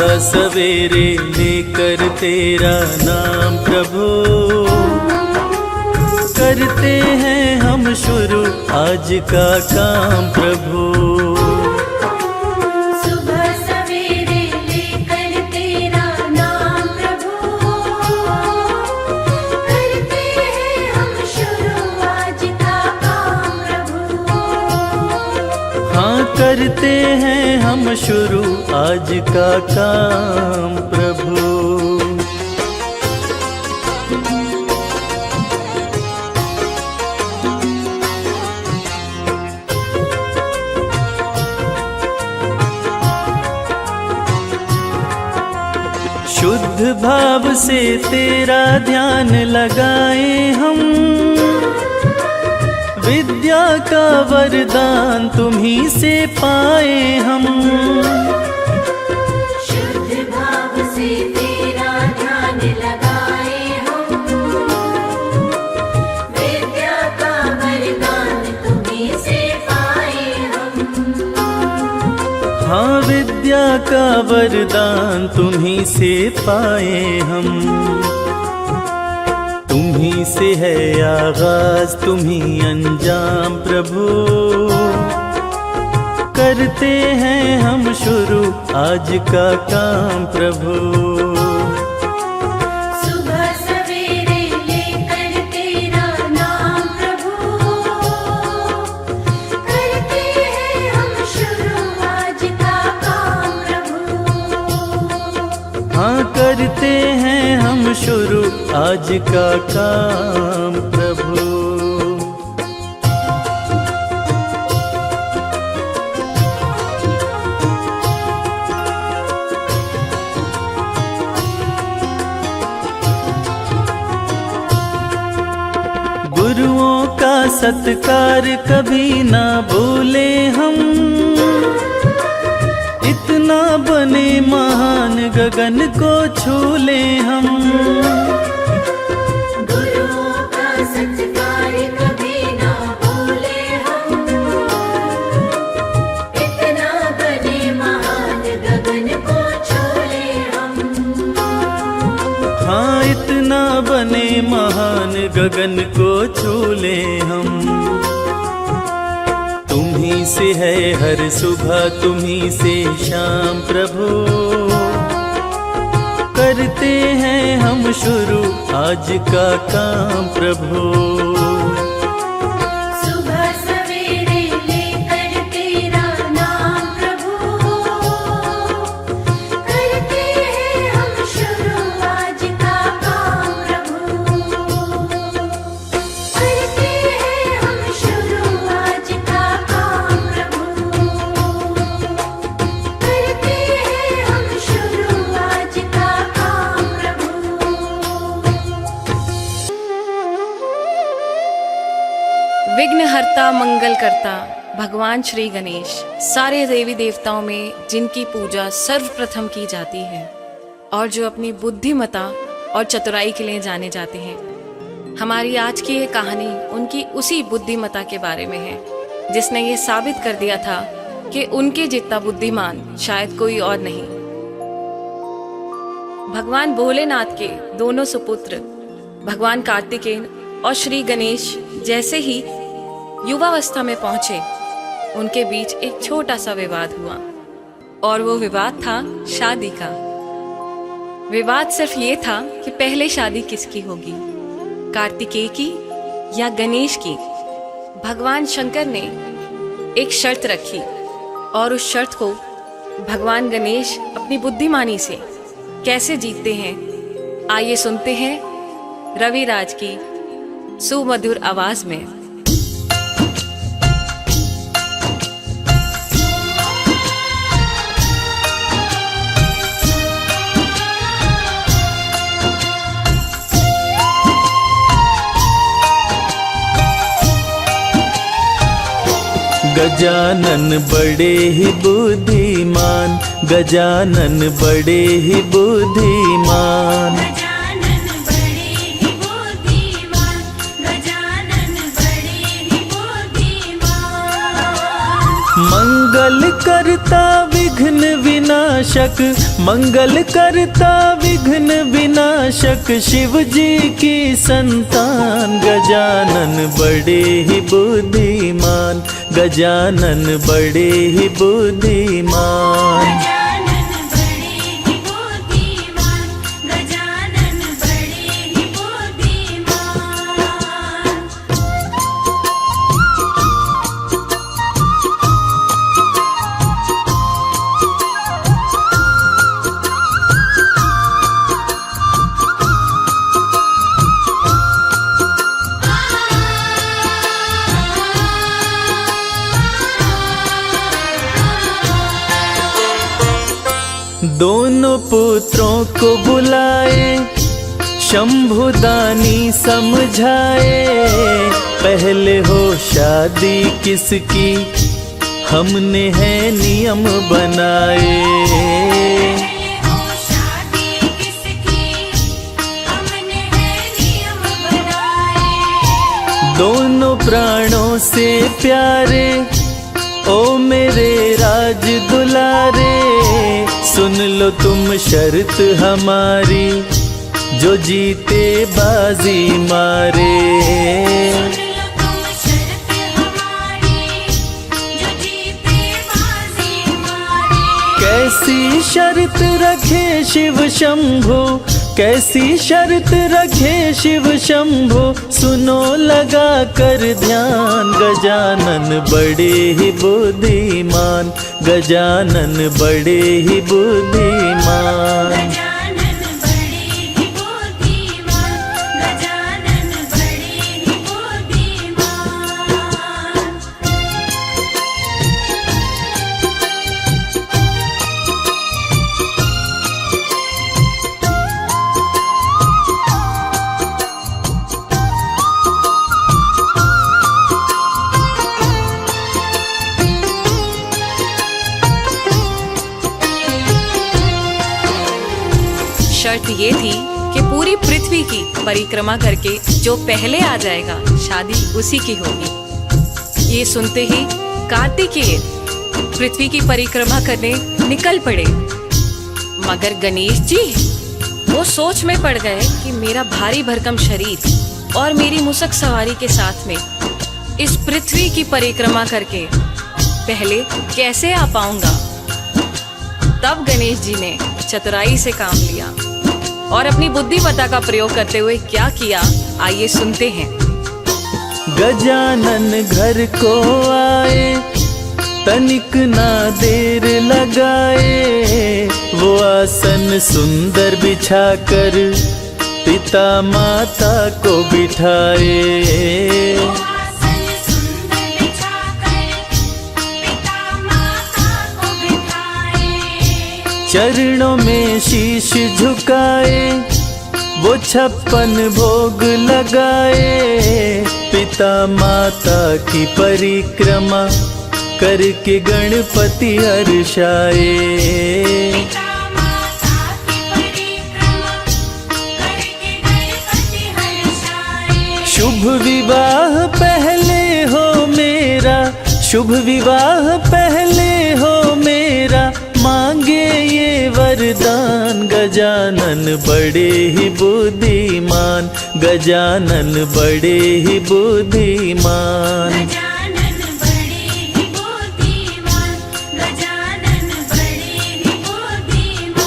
सुबह सवेरे लेकर तेरा नाम प्रभु, करते हैं हम शुरू आज का काम प्रभु। सुबह सवेरे लेकर तेरा नाम प्रभु, करते हैं हम शुरू आज का काम प्रभु। हाँ करते हैं हम शुरू आज का काम प्रभु। शुद्ध भाव से तेरा ध्यान लगाए हम, विद्या का वरदान तुम्ही से पाए हम। शुद्ध भाव से तेरा ध्यान लगाए हम, विद्या का वरदान तुम्ही से पाए हम। हाँ विद्या का वरदान तुम्ही से पाए हम। तुम्ही से है आगाज तुम्ही अंजाम प्रभु, करते हैं हम शुरू आज का काम प्रभु। सुबह सवेरे लेकर तेरा नाम प्रभु, करते हैं हम शुरू आज का काम प्रभु। हाँ करते हैं हम शुरू आज का काम प्रभु। गुरुओं का सत्कार कभी ना भूले हम, इतना बने महान गगन को छू ले हम। गुरुओं का सत्कार कभी ना भूले हम, इतना बने महान गगन को छू ले हम। हाँ इतना बने महान गगन को छू ले हम। तुम्ही से है हर सुबह तुम्ही से शाम प्रभु, करते हैं हम शुरू आज का काम प्रभु। सुबह सवेरे लेकर तेरा नाम प्रभु, करते हैं हम शुरू आज का काम प्रभु। करते हैं हम शुरू आज का काम प्रभु। करते हैं हम शुरू आज का काम प्रभु। विघ्नहर्ता मंगल करता भगवान श्री गणेश सारे देवी देवताओं में जिनकी पूजा सर्वप्रथम की जाती है और जो अपनी बुद्धिमता और चतुराई के लिए जाने जाते हैं। हमारी आज की ये कहानी उनकी उसी बुद्धिमता के बारे में है जिसने ये साबित कर दिया था कि उनके जितना बुद्धिमान शायद कोई और नहीं। भगवान भोलेनाथ के दोनों सुपुत्र भगवान कार्तिकेय और श्री गणेश जैसे ही युवावस्था में पहुंचे, उनके बीच एक छोटा सा विवाद हुआ और वो विवाद था शादी का। विवाद सिर्फ ये था कि पहले शादी किसकी होगी, कार्तिकेय की या गणेश की। भगवान शंकर ने एक शर्त रखी और उस शर्त को भगवान गणेश अपनी बुद्धिमानी से कैसे जीतते हैं, आइए सुनते हैं रविराज की सुमधुर आवाज में। गजानन बड़े ही बुद्धिमान, गजानन बड़े ही बुद्धिमान। गजानन बड़े ही बुद्धिमान, गजानन बड़े ही बुद्धिमान। मंगल करता विघ्न विनाश नाशक, मंगल करता विघ्न विनाशक, शिव जी की संतान। गजानन बड़े ही बुद्धिमान, गजानन बड़े ही बुद्धिमान। गजानन बड़े ही बुद्धिमान, गजानन बड़े ही बुद्धिमान। दोनों पुत्रों को बुलाए, शंभुदानी समझाए, पहले हो शादी किसकी, हमने है नियम बनाए। पहले हो शादी किसकी, हमने है नियम बनाए। दोनों प्राणों से प्यारे, ओ मेरे राज दुलारे, सुन लो तुम शर्त हमारी, जो जीते बाजी मारे। सुन लो तुम शर्त हमारी, जो जीते बाजी मारे। कैसी शर्त रखे शिव शंभो, कैसी शर्त रखे शिव शंभो, सुनो लगा कर ध्यान। गजानन बड़े ही बुद्धिमान, गजानन बड़े ही बुद्धिमान। गजानन बड़े ही बुद्धिमान, गजानन बड़े ही बुद्धिमान। शर्त ये थी कि पूरी पृथ्वी की परिक्रमा करके जो पहले आ जाएगा शादी उसी की होगी। ये सुनते ही कार्तिकेय पृथ्वी की परिक्रमा करने निकल पड़े, मगर गणेश जी वो सोच में पड़ गए कि मेरा भारी भरकम शरीर और मेरी मुसक सवारी के साथ में इस पृथ्वी की परिक्रमा करके पहले कैसे आ पाऊंगा। तब गणेश जी ने चतुराई से काम लिया और अपनी बुद्धिमत्ता का प्रयोग करते हुए क्या किया, आइए सुनते हैं। गजानन घर को आए, तनिक ना देर लगाए, वो आसन सुंदर बिछाकर पिता माता को बिठाए। आसन सुंदर बिछाकर पिता माता को बिठाए। चरणों में शीश झुकाए, वो 56 भोग लगाए, पिता माता की परिक्रमा करके गणपति हर्षाए। पिता माता की परिक्रमा करके गणपति हर्षाए। शुभ विवाह पहले हो मेरा, शुभ विवाह पहले हो मेरा, मांगे ये वरदान। गजानन बड़े ही बुद्धिमान, गजानन बड़े ही बुद्धिमान। गजानन बड़े ही बुद्धिमान, गजानन बड़े ही बुद्धिमान।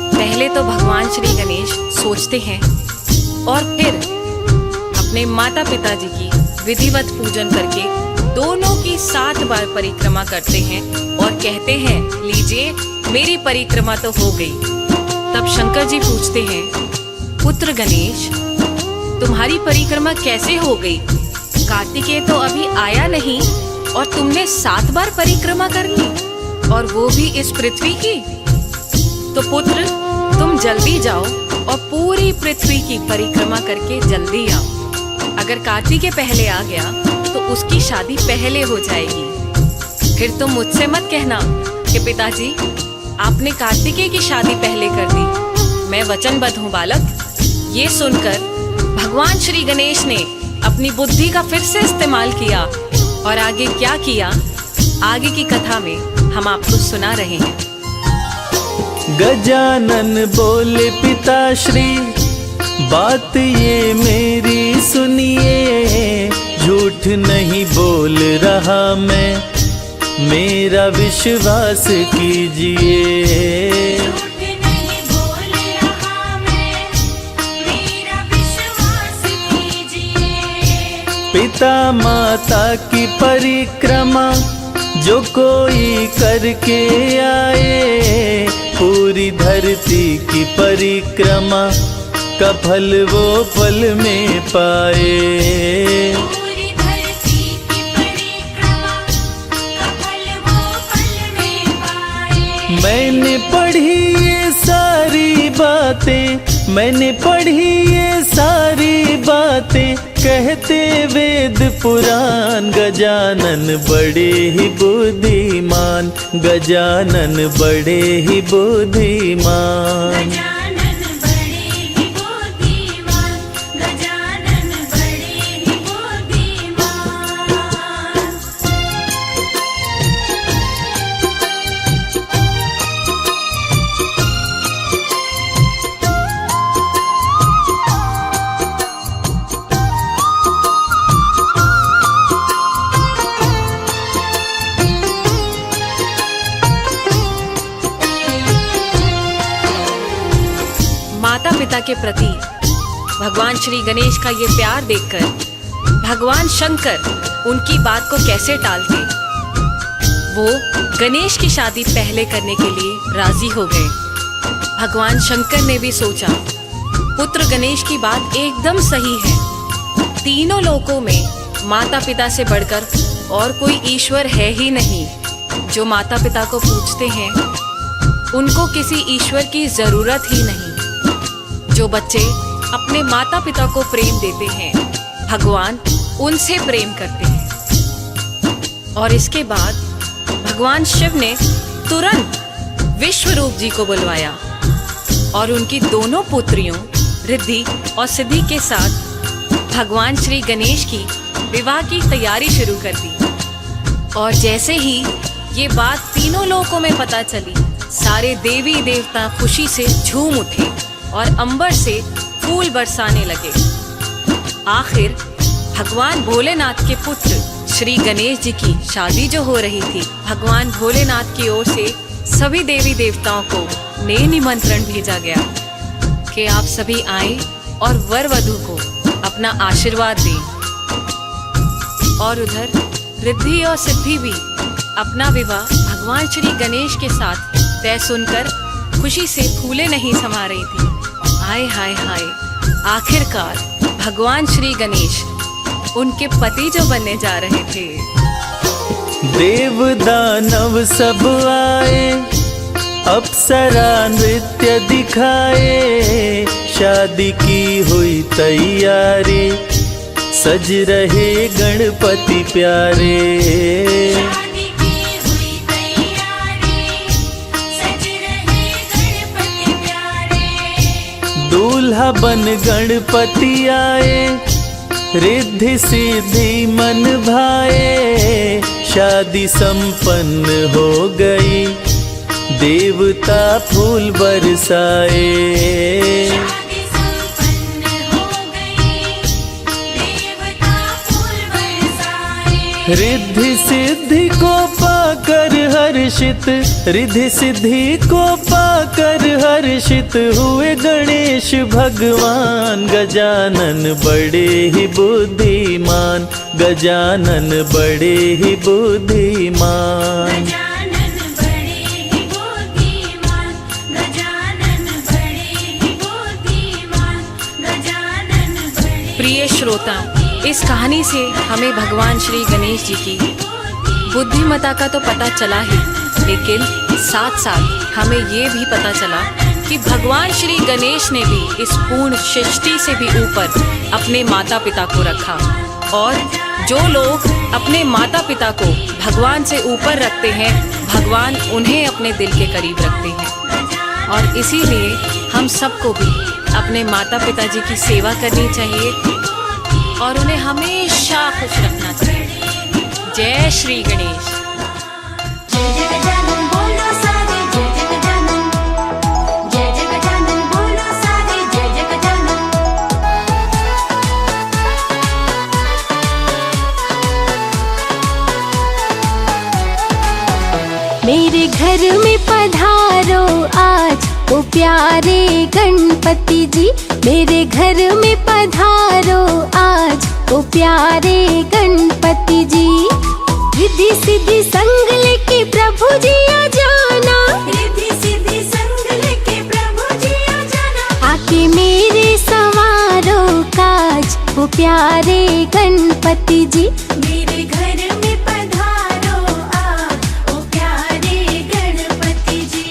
पहले तो भगवान श्री गणेश सोचते हैं और फिर अपने माता पिता जी की विधिवत पूजन करके दोनों की 7 बार परिक्रमा करते हैं और कहते हैं, लीजिए मेरी परिक्रमा तो हो गई। तब शंकर जी पूछते हैं, पुत्र गणेश तुम्हारी परिक्रमा कैसे हो गई? कार्तिकेय तो अभी आया नहीं और तुमने 7 बार परिक्रमा कर ली, और वो भी इस पृथ्वी की। तो पुत्र तुम जल्दी जाओ और पूरी पृथ्वी की परिक्रमा करके जल्दी आओ। अगर कार्तिकेय पहले आ गया तो उसकी शादी पहले हो जाएगी। फिर तुम मुझसे मत कहना कि पिताजी आपने कार्तिकेय की शादी पहले कर दी। मैं वचनबद्ध हूँ बालक। ये सुनकर भगवान श्री गणेश ने अपनी बुद्धि का फिर से इस्तेमाल किया और आगे क्या किया, आगे की कथा में हम आपको सुना रहे हैं। गजानन बोले पिताश्री बात ये मेरी सुनिए, झूठ नहीं बोल रहा मैं, मेरा विश्वास कीजिए। झूठ नहीं बोल रहा मैं, मेरा विश्वास कीजिए। पिता माता की परिक्रमा जो कोई करके आए, पूरी धरती की परिक्रमा का फल वो पल में पाए। पूरी धरती की परिक्रमा का फल वो पल में पाए। मैंने पढ़ी ये सारी बातें, मैंने पढ़ी ये सारी बातें, कहते वेद पुराण। गजानन बड़े ही बुद्धिमान, गजानन बड़े ही बुद्धिमान। गजानन बड़े ही बुद्धिमान, गजानन बड़े ही बुद्धिमान। माता पिता के प्रति भगवान श्री गणेश का ये प्यार देखकर भगवान शंकर उनकी बात को कैसे टालते। वो गणेश की शादी पहले करने के लिए राजी हो गए। भगवान शंकर ने भी सोचा पुत्र गणेश की बात एकदम सही है। तीनों लोकों में माता पिता से बढ़कर और कोई ईश्वर है ही नहीं। जो माता पिता को पूजते हैं उनको किसी ईश्वर की जरूरत ही नहीं। जो बच्चे अपने माता पिता को प्रेम देते हैं भगवान उनसे प्रेम करते हैं। और इसके बाद भगवान शिव ने तुरंत विश्वरूप जी को बुलवाया और उनकी दोनों पुत्रियों रिद्धि और सिद्धि के साथ भगवान श्री गणेश की विवाह की तैयारी शुरू कर दी। और जैसे ही ये बात तीनों लोकों में पता चली, सारे देवी देवता खुशी से झूम उठे और अंबर से फूल बरसाने लगे। आखिर भगवान भोलेनाथ के पुत्र श्री गणेश जी की शादी जो हो रही थी, भगवान भोलेनाथ की ओर से सभी देवी देवताओं को ने निमंत्रण भेजा गया कि आप सभी आए और वर वधू को अपना आशीर्वाद दें। और उधर रिद्धि और सिद्धि भी अपना विवाह भगवान श्री गणेश के साथ तय सुनकर खुशी से फूले नहीं समा रही थी। हाय हाय हाय, आखिरकार भगवान श्री गणेश उनके पति जो बनने जा रहे थे। देव दानव सब आए, अप्सरा नृत्य दिखाए, शादी की हुई तैयारी, सज रहे गणपति प्यारे। शादी की हुई तैयारी, सज रहे गणपति प्यारे। दूल्हा बन गणपति आए, रिद्धि सिद्धि मन भाए, शादी संपन्न हो गई, देवता फूल बरसाए। शादी संपन्न हो गई, देवता फूल बरसाए। रिद्धि सिद्धि को पाकर हर्षित, रिद्धि सिद्धि को पाकर हर्षित हुए गणेश भगवान। गजानन बड़े ही बुद्धिमान, गजानन बड़े ही बुद्धिमान। गजानन बड़े ही बुद्धिमान, गजानन बड़े ही बुद्धिमान, गजानन बड़े। प्रिय श्रोता, इस कहानी से हमें भगवान श्री गणेश जी की बुद्धिमत्ता का तो पता चला ही, लेकिन साथ साथ हमें ये भी पता चला कि भगवान श्री गणेश ने भी इस पूर्ण सृष्टि से भी ऊपर अपने माता पिता को रखा, और जो लोग अपने माता पिता को भगवान से ऊपर रखते हैं, भगवान उन्हें अपने दिल के करीब रखते हैं। और इसीलिए हम सबको भी अपने माता पिता जी की सेवा करनी चाहिए और उन्हें हमेशा खुश रखना चाहिए। जय श्री गणेश। जय जय गजानन बोलो सारे, जय जय गजानन, जय जय गजानन बोलो सारे, जय जय गजानन। मेरे घर में पधारो आज ओ प्यारे गणपति जी, मेरे घर में पधारो आज ओ प्यारे गणपति जी। रिद्धि सिद्धि संग लेके प्रभु जी आ जाना, रिद्धि सिद्धि संग लेके प्रभु जी आ जाना। आके मेरे संवारो काज ओ प्यारे गणपति जी। मेरे घर में पधारो आज ओ प्यारे गणपति जी।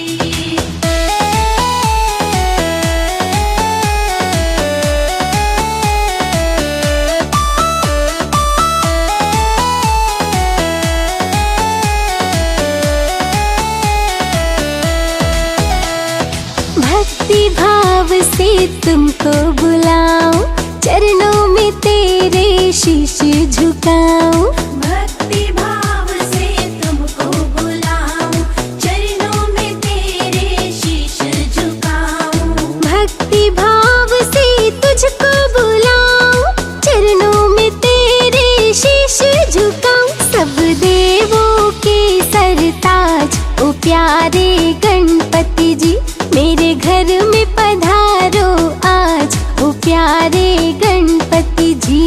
भक्ति भाव से तुमको बुलाऊं, चरणों में तेरे शीश झुकाऊं। भक्ति भाव से तुमको बुलाऊं, चरणों में तेरे शीश झुकाऊं। भक्ति भाव से तुझको बुलाऊं, चरणों में तेरे शीश झुकाऊं। सब देवों के सरताज ओ प्यारे गणपति जी, मेरे घर में पधारो आज ओ प्यारे गणपति जी।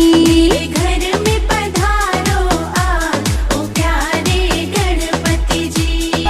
मेरे घर में पधारो आज ओ प्यारे गणपति जी।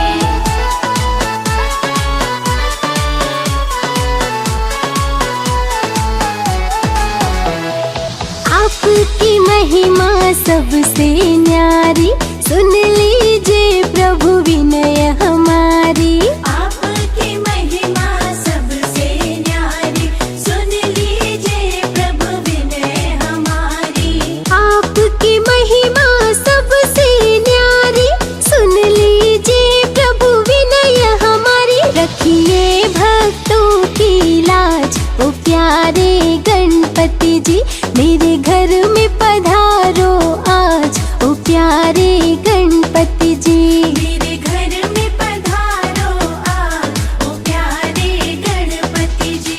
आपकी महिमा सबसे न्यारी, सुन लीजिए प्रभु विनय हमारी। आपकी महिमा सबसे न्यारी, सुन लीजिए प्रभु विनय हमारी। आपकी महिमा सबसे न्यारी, सुन लीजिए प्रभु विनय हमारी। रखिए भक्तों की लाज ओ प्यारे गणपति जी, मेरे घर में पधारो आज ओ प्यारे गणपति जी। मेरे घर में पधारो आज ओ प्यारे गणपति जी।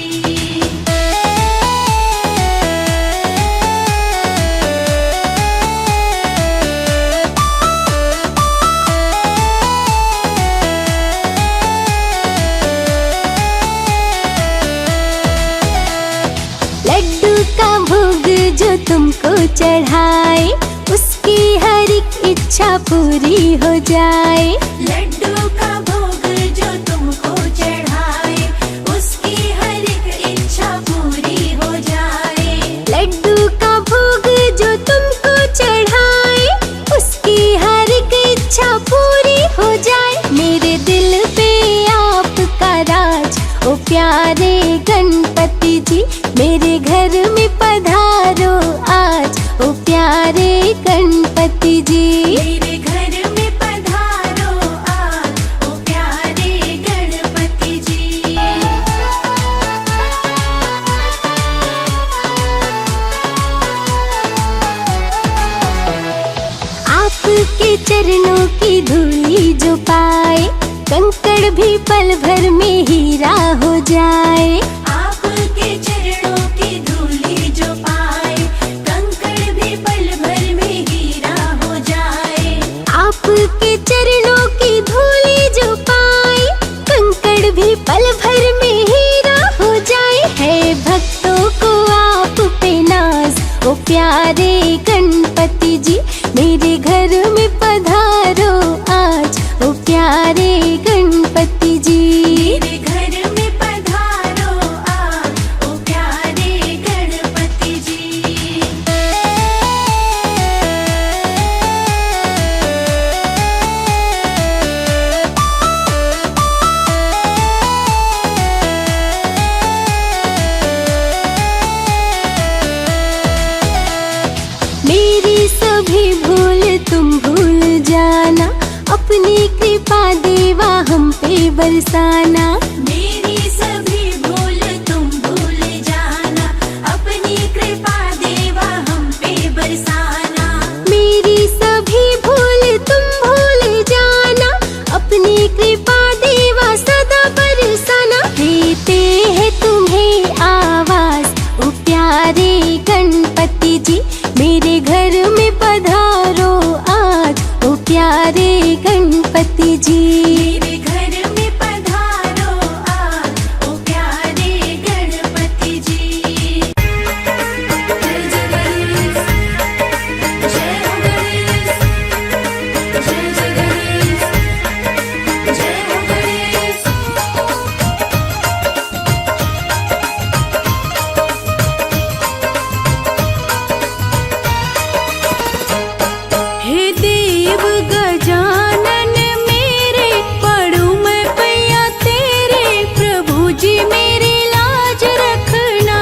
लड्डू का भोग जो तुमको चढ़ाए, उसकी हर एक इच्छा पूरी हो जाए। लड्डू का भोग जो तुमको चढ़ाए, उसकी हर एक इच्छा पूरी हो जाए। लड्डू का भोग जो तुमको चढ़ाए, उसकी हर एक इच्छा पूरी हो जाए। मेरे दिल पे आपका राज ओ प्यारे गणपति जी, मेरे घर में पधारो आज ओ प्यारे गणपति जी। मेरे घर में पधारो आज ओ प्यारे गणपति जी। आपके चरणों की धूली जो पाए, कंकड़ भी पल भर में हीरा हो जाए। आपके चरणों की धूली जो पाए, कंकड़ भी पल भर में हीरा हो जाए। आपके चरणों की धूली जो पाए, कंकड़ भी पल भर में हीरा हो जाए। है भक्तों को आप पे नाज ओ प्यारे गणपति जी, मेरे घर में पधारो आज ओ प्यारे गणपति जी। मेरे घर में पधारो प्यारे गणपति जी। मेरे घर में पधारो आज ओ प्यारे गणपति जी। जय जय गणेश, जय हो गणेश, जय जय गणेश, जय हो गणेश। हे देव गजानन मेरे, पढ़ूं मैं पैया तेरे, प्रभु जी मेरी लाज रखना।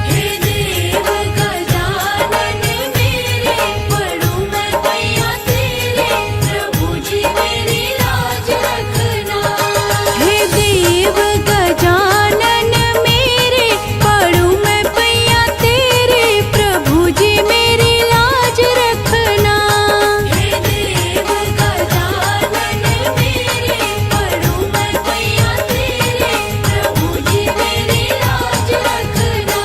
हे देव गजानन मेरे, पढ़ूं मैं पैया तेरे, प्रभु जी मेरी लाज रखना। हे देव गजानन मेरे, पढ़ूं मैं पैया तेरे, प्रभु जी मेरी लाज रखना। हे देव गजानन मेरे, पढ़ूं मैं पैया तेरे, प्रभु जी मेरी लाज रखना।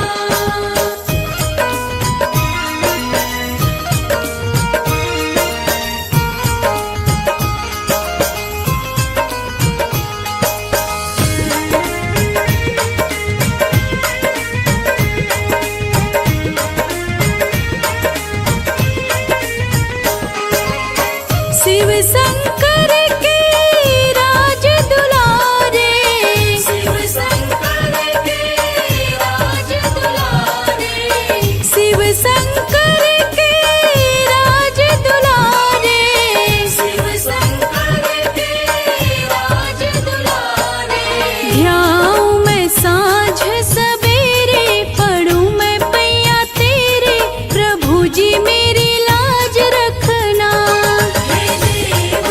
शिव शंकर के राज दुलारे, शिव शंकर के राज दुलारे, शिव शंकर के राज दुलारे, शिव शंकर के राज दुलारे। ध्याऊं मैं साँझ सवेरे, पढ़ूं मैं पैया तेरे, प्रभु जी मेरी लाज रखना। हे देव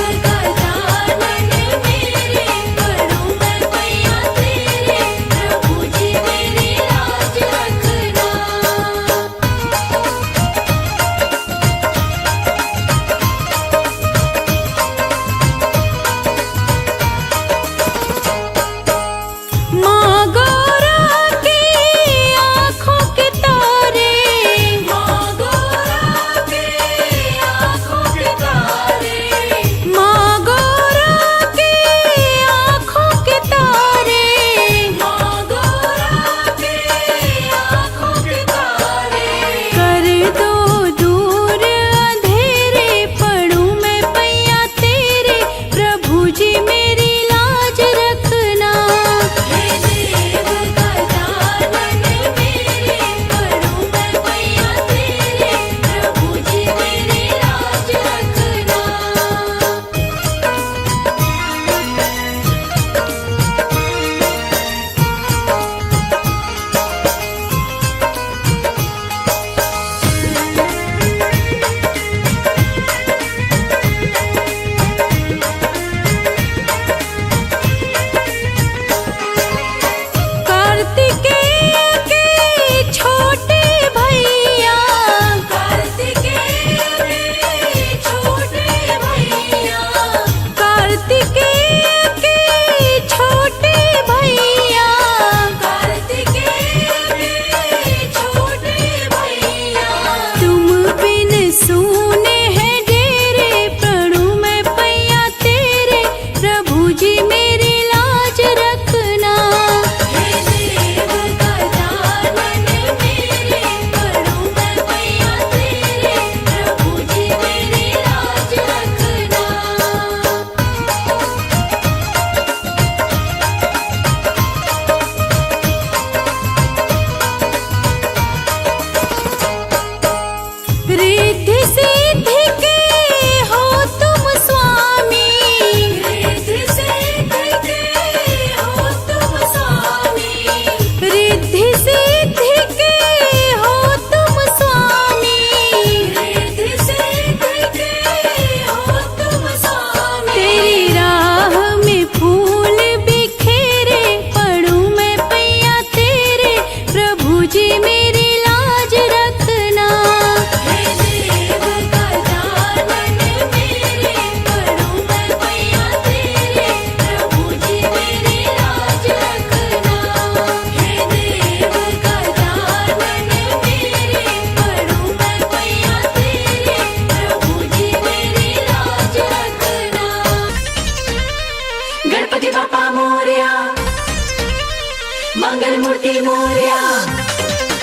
मंगल मूर्ति मोरया।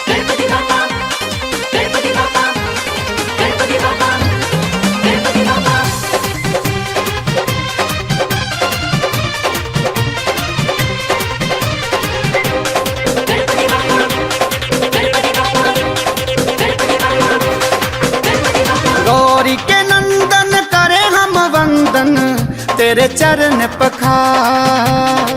गणपति बाप्पा, गणपति बाप्पा, गणपति बाप्पा, गणपति बाप्पा। गणपति बाप्पा, गणपति बाप्पा, गणपति बाप्पा, गणपति बाप्पा। गौरी के नंदन करे हम वंदन तेरे चरण पखार।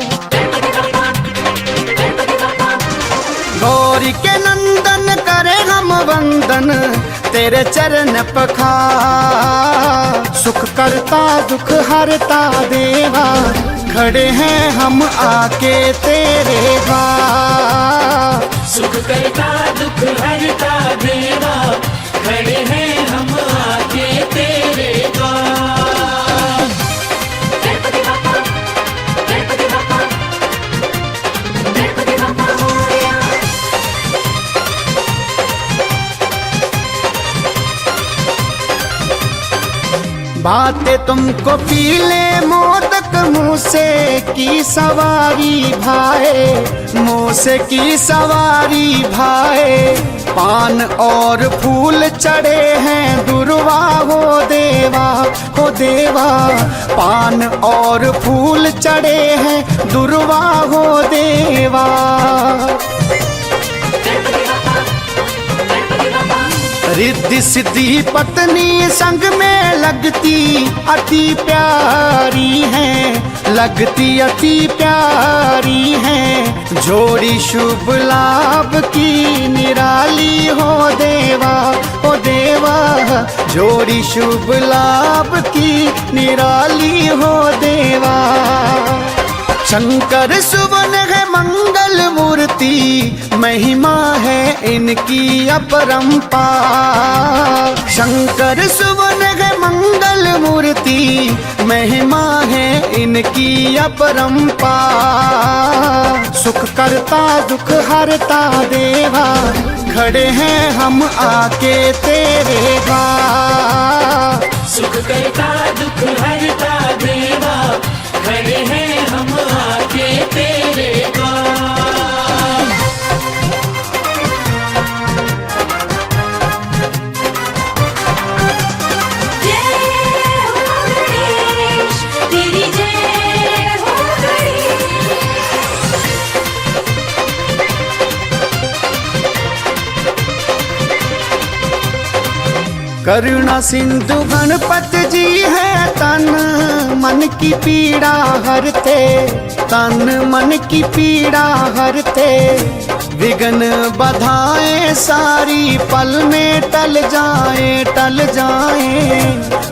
गौरी के नंदन करे हम वंदन तेरे चरण पखार। सुख करता दुख हरता देवा खड़े हैं हम आके तेरे द्वार। सुख करता दुख हरता देवा खड़े हैं हम आके तेरे द्वार। गणपति बाप्पा, गणपति बाप्पा, गणपति बाप्पा मोरया। बातें तुमको पीले मोदक मुँह से की सवारी भाए, मुँह से की सवारी भाए। पान और फूल चढ़े हैं दुर्वा हो देवा, हो देवा। पान और फूल चढ़े हैं दुर्वा हो देवा। रिद्धि सिद्धि पत्नी संग में लगती अति प्यारी है, लगती अति प्यारी है। जोड़ी शुभ लाभ की निराली हो देवा, हो देवा। जोड़ी शुभ लाभ की निराली हो देवा। शंकर सुवन है मंगल मूर्ति, महिमा है इनकी अपरंपार। शंकर सुवन है मंगल मूर्ति, महिमा है इनकी अपरंपार। सुख करता दुख हरता देवा खड़े हैं हम आके तेरे द्वार। सुख करता दुख हरता देवा खड़े हैं हम आके तेरे द्वार। जय हो गणेश, तेरी जय हो गणेश। करुणा सिंधु गणपति जी है तन मन की पीड़ा हरते, तन मन की पीड़ा हरते। विघ्न बाधाएं सारी पल में टल जाए, टल जाए।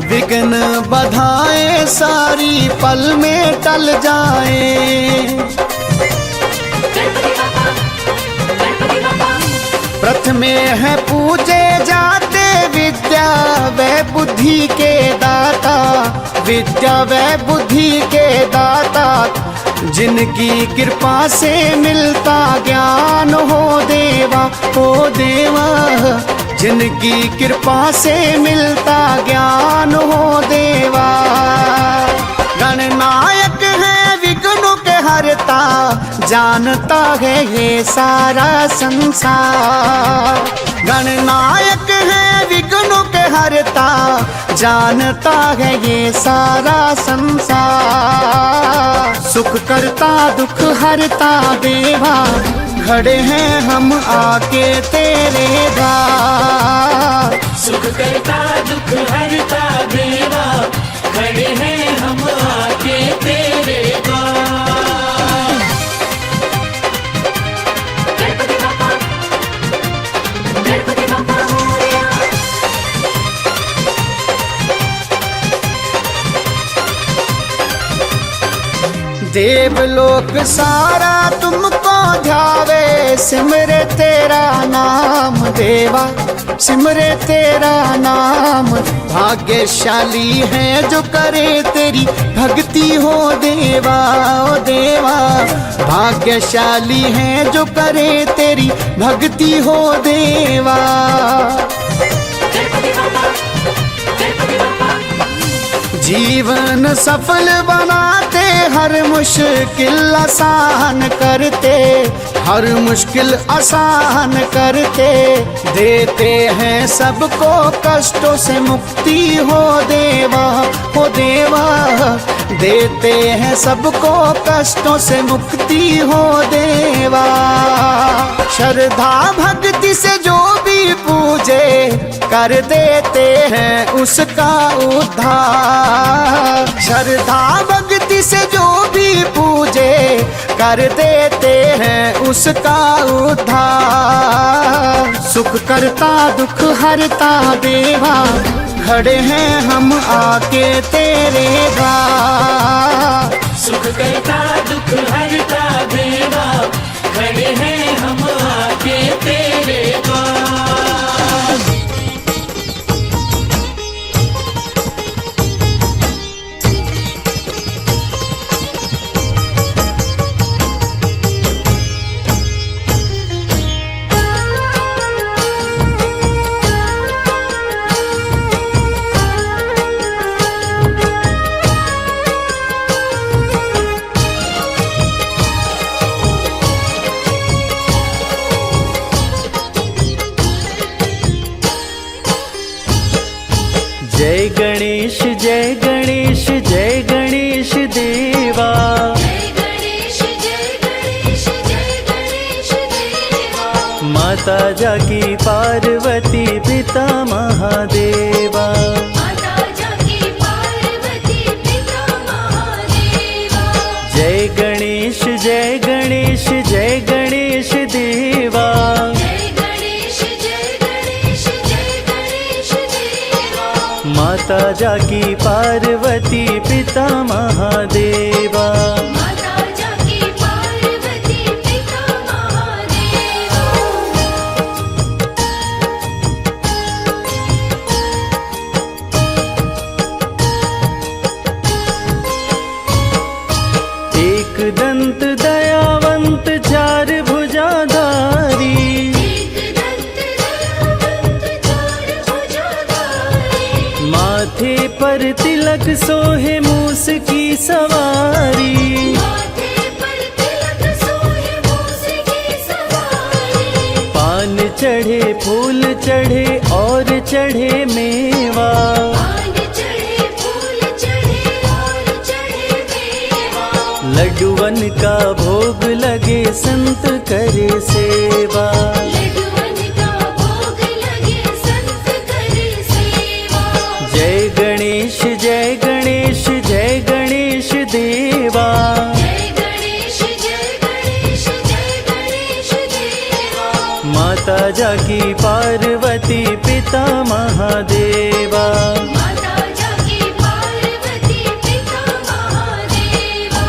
विघ्न बाधाएं सारी पल में टल जाए। प्रथमे है पूजे जाते विद्या व बुद्धि के दाता, विद्या व बुद्धि के दाता। जिनकी कृपा से मिलता ज्ञान हो देवा, हो देवा। जिनकी कृपा से मिलता ज्ञान हो देवा। गणनायक है विघ्नों के हरता, जानता है ये सारा संसार। गणनायक है विघ्नों के हरता, जानता है ये सारा संसार। सुख करता दुख हरता देवा खड़े हैं हम आके तेरे द्वार। सुख करता दुख हरता देवा खड़े हैं हम आके तेरे द्वार। गणपति बाप्पा, गणपति बाप्पा मोरया। देवलोक सारा तुमको ध्यावे, सिमरे तेरा नाम देवा, सिमरे तेरा नाम। भाग्यशाली है जो करे तेरी भक्ति हो देवा, ओ देवा। भाग्यशाली है जो करे तेरी भक्ति हो देवा। जीवन सफल बनाते हर मुश्किल आसान करते, हर मुश्किल आसान करते, देते हैं सबको कष्टों से मुक्ति हो देवा, हो देवा, देते हैं सबको कष्टों से मुक्ति हो देवा। श्रद्धा भक्ति से जो भी पूजे कर देते हैं उसका उद्धार। श्रद्धा भक्ति से जो भी पूजे कर देते हैं उसका उद्धार। सुख करता दुख हरता देवा, खड़े हैं हम आके तेरे द्वार। सुख करता दुख हरता देवा, खड़े हैं हम आके तेरे द्वार। जय गणेश जय गणेश जय गणेश देवा। जय गणेश जय गणेश जय गणेश देवा। माता जाकी पार्वती पिता महादेवा। माता जाकी पार्वती पिता महादेवा। जय गणेश जय गणेश जय गणेश देवा। जय गणेश जय गणेश जय गणेश देवा। माता जाकी पार्वती पिता महादेवा। माता जाकी पार्वती पिता महादेवा। एक दंत दयावंत चार भुजाधारी। एक दंत दयावंत चार भुजाधारी। माथे पर तिलक सोहे मूस की सवारी। माथे पर तिलक सोहे मूस की सवारी। पान चढ़े फूल चढ़े और चढ़े मेवा। पान चढ़े फूल चढ़े और चढ़े मेवा। लड्डूवन का भोग लगे संत करे सेवा। लड्डूवन का भोग लगे संत करे सेवा। जय गणेश जय गणेश जय गणेश देवा। जय गणेश जय गणेश जय गणेश देवा। माता जाकी पार्वती पिता महादेवा। माता जाकी पार्वती पिता महादेवा।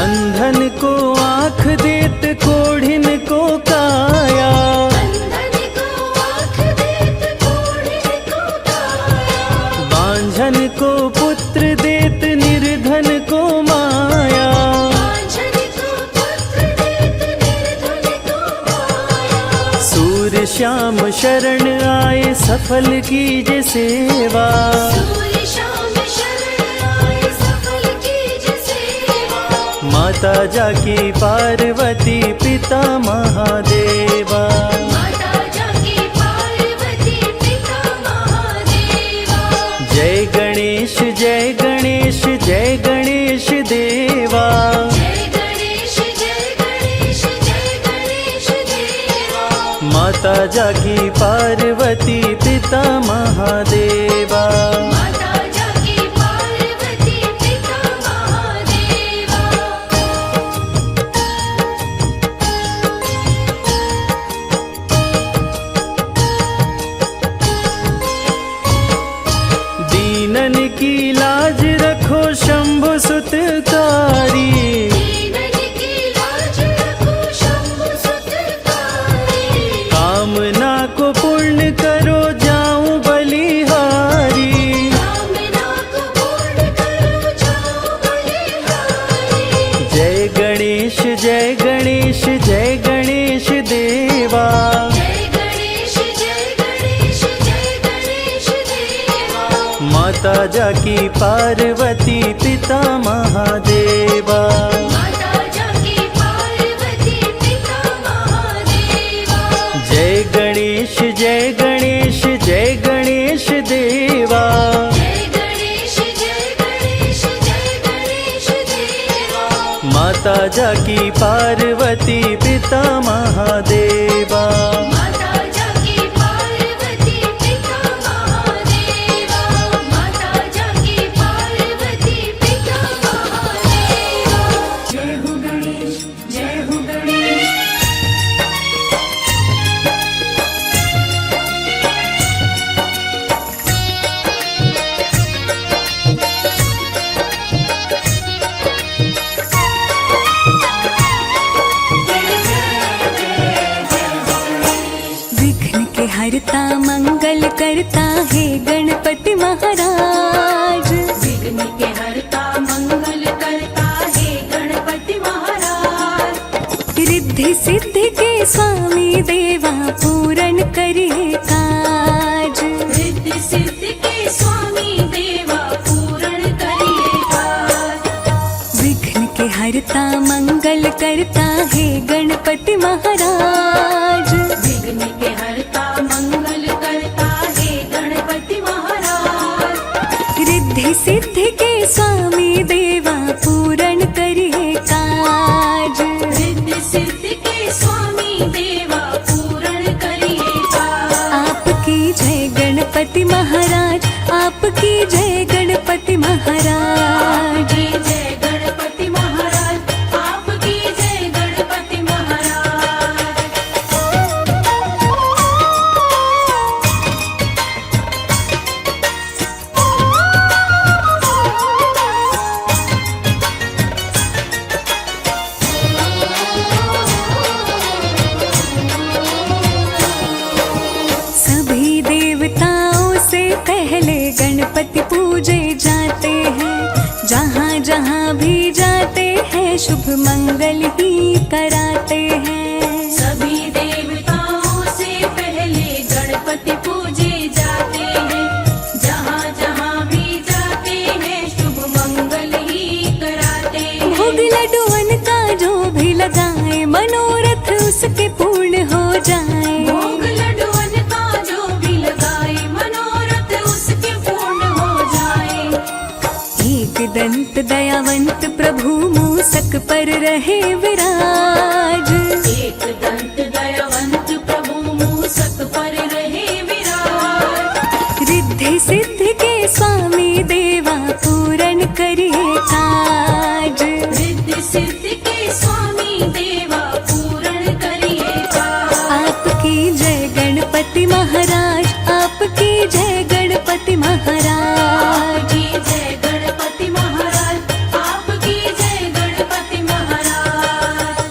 अंधन को आँख देत कोढ़िन को काया। अंधन को आँख देत कोढ़िन को काया। बांझन को पुत्र देत निर्धन को माया। बांझन को पुत्र देत निर्धन को माया। सूर श्याम शरण आए सफल कीजे सेवा। सूर्य शाम शरण आए सफल कीज सेवा। माता जाकी पार्वती पिता महादेवा। माता जाकी पार्वती पिता महादेवा। जय गणेश जय गणेश जय गणेश देवा। जय गणेश जय गणेश जय गणेश देवा। माता जाकी पार्वती पिता महादेवा। माता जाकी पार्वती पिता महादेवा। दीनन की लाज रखो शंभु सुतकारी। दीनन की लाज रखो शंभु सुतकारी। कामना को पूर्ण करो जाऊं बलिहारी। कामना को पूर्ण करो जाओ बलिहारी। जय गणेश जय गणेश जय गणेश देवा। जय गणेश जय गणेश जय गणेश देवा। माता जाकी पार्वती पिता महादेवा। माता जाकी पार्वती पिता महादेवा। जय गणेश जय गणेश जय गणेश देवा। जय गणेश जय गणेश जय गणेश देवा। माता जाकी पार्वती पिता महादेवा। माता जाकी पार्वती पिता महादेवा। माता जाकी पार्वती पिता महादेवा। जय हो गणेश जय हो गणेश। विघ्न के हरता मंगल करता है गणपति महाराज। विघ्न के हरता मंगल करता है गणपति महाराज। रिद्धि सिद्धि के स्वामी देवा पूर्ण करिए काज। रिद्धि सिद्धि के स्वामी देवा पूर्ण करिए काज। विघ्न के हरता मंगल करता है गणपति महाराज। विघ्न के हरता मंगल करता है गणपति महाराज। रिद्धि सिद्धि के स्वामी देवा पूर्ण करिए काज। रिद्धि सिद्धि के स्वामी देवा पूर्ण करिए काज। आपकी जय गणपति महाराज। आपकी जय गणपति महाराज। आपकी जय गणपति महाराज। आपकी जय गणपति महाराज। सभी देवताओं से पहले गणपति पूजे जाते हैं। जहाँ जहाँ भी जाते हैं शुभ मंगल ही कराते हैं। सभी देवताओं से पहले गणपति पूजे जाते हैं। जहाँ जहाँ भी जाते हैं शुभ मंगल ही कराते हैं। भोग लड्डुअन का जो भी लगाए मनोरथ उसके पूर्ण हो जाए। भोग लड्डुअन का जो भी लगाए मनोरथ उसके पूर्ण हो जाए। एक दंत दयावंत प्रभु मूसक पर रहे विराज। एक दंत दयावंत प्रभु मूसक पर रहे विराज। रिद्धि सिद्धि के स्वामी देवा पूर्ण करिए काज। रिद्धि सिद्धि के स्वामी देवा पूर्ण करिए काज। आपकी जय गणपति महाराज। आपकी जय गणपति महाराज। आपकी जय गणपति महाराज। आपकी जय गणपति महाराज।